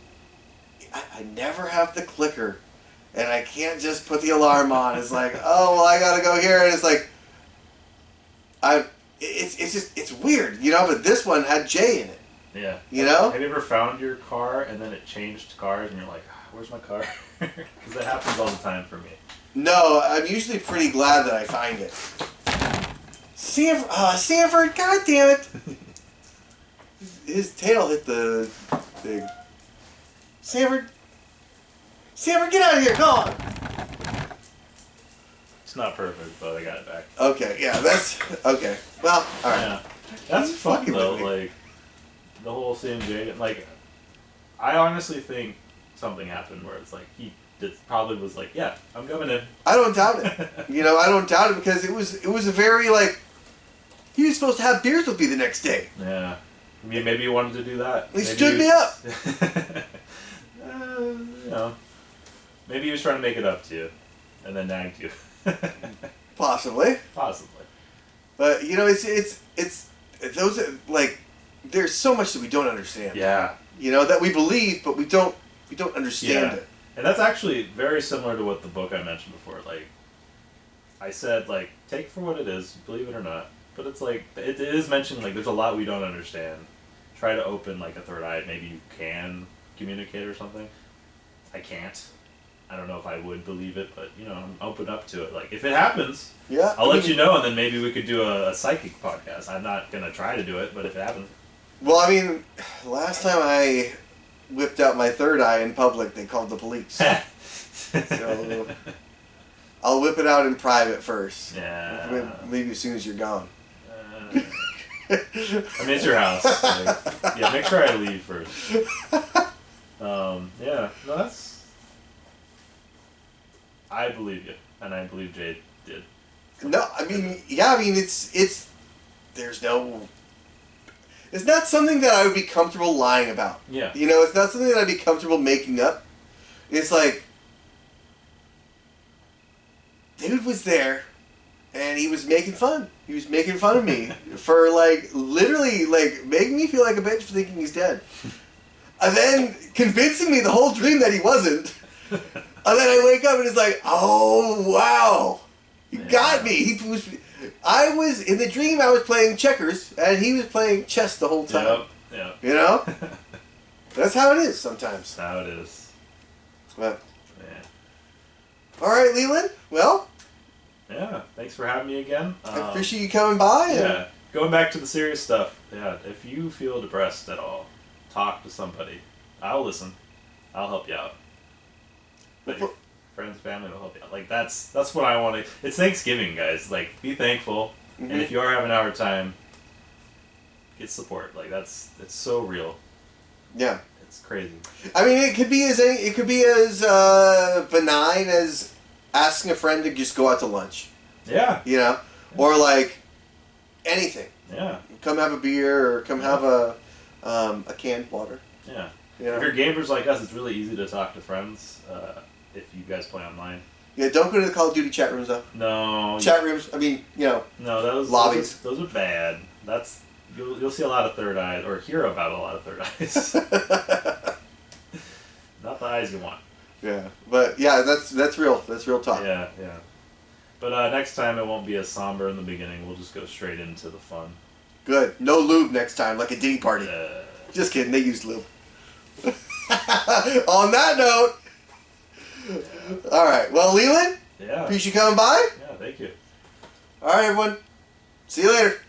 I never have the clicker and I can't just put the alarm on. It's like, oh, well, I gotta go here. And it's like, it's weird, you know, but this one had J in it. Yeah. You know? Have you ever found your car and then it changed cars and you're like, where's my car? Because that happens all the time for me. No, I'm usually pretty glad that I find it. Sanford, god damn it! His tail hit the thing. Sanford, get out of here! Go on. It's not perfect, but I got it back. Okay, yeah, that's okay. Well, all right. Yeah, that's fun though. Like the whole CMJ. Like, I honestly think something happened where it's like he probably was like, yeah, I'm coming in. I don't doubt it. You know, I don't doubt it because it was a very like. He was supposed to have beers with me the next day. Yeah. I mean, maybe he wanted to do that. He stood me up. You know, maybe he was trying to make it up to you, and then nagged you. Possibly. But you know, it's those like there's so much that we don't understand. Yeah. You know that we believe, but we don't understand it. And that's actually very similar to what the book I mentioned before. Like, I said, like, take it for what it is, believe it or not. But it's like, it is mentioned, like, there's a lot we don't understand. Try to open, like, a third eye. Maybe you can communicate or something. I can't. I don't know if I would believe it, but, you know, I'm open up to it. Like, if it happens, I'll let you know, and then maybe we could do a psychic podcast. I'm not going to try to do it, but if it happens. Well, I mean, last time I whipped out my third eye in public, they called the police. So, I'll whip it out in private first. Yeah. Leave you as soon as you're gone. I mean, it's your house. Like, yeah, make sure I leave first. Yeah, no, that's. I believe you, and I believe Jade did. No, I mean, yeah, I mean, it's. There's no. It's not something that I would be comfortable lying about. Yeah. You know, it's not something that I'd be comfortable making up. It's like. Dude was there. And he was making fun. He was making fun of me for, like, literally, like, making me feel like a bitch for thinking he's dead. And then convincing me the whole dream that he wasn't. And then I wake up and it's like, oh, wow. You got me. I was in the dream. I was playing checkers, and he was playing chess the whole time. Yep. You know, that's how it is sometimes. That's how it is. But, Yeah. all right, Leland. Well, yeah. Thanks for having me again. I appreciate you coming by. Yeah. Going back to the serious stuff. Yeah. If you feel depressed at all, talk to somebody. I'll listen. I'll help you out. But your friends, family will help you out. Like that's what I want to. It's Thanksgiving, guys. Like, be thankful, and if you are having a hard time, get support. Like it's so real. Yeah. It's crazy. I mean, it could be as benign as asking a friend to just go out to lunch. Yeah. You know, or like anything. Yeah. Come have a beer or come have a canned water. Yeah. You know? If you're gamers like us, it's really easy to talk to friends if you guys play online. Yeah, don't go to the Call of Duty chat rooms though. No. Chat rooms. I mean, you know. No, lobbies. Those are bad. That's you'll see a lot of third eyes or hear about a lot of third eyes. Not the eyes you want. Yeah, but yeah, that's real. That's real talk. Yeah. But next time it won't be as somber in the beginning. We'll just go straight into the fun. Good. No lube next time, like a Diddy party. Just kidding. They used lube. On that note. All right. Well, Leland. Yeah. Appreciate you coming by. Yeah. Thank you. All right, everyone. See you later.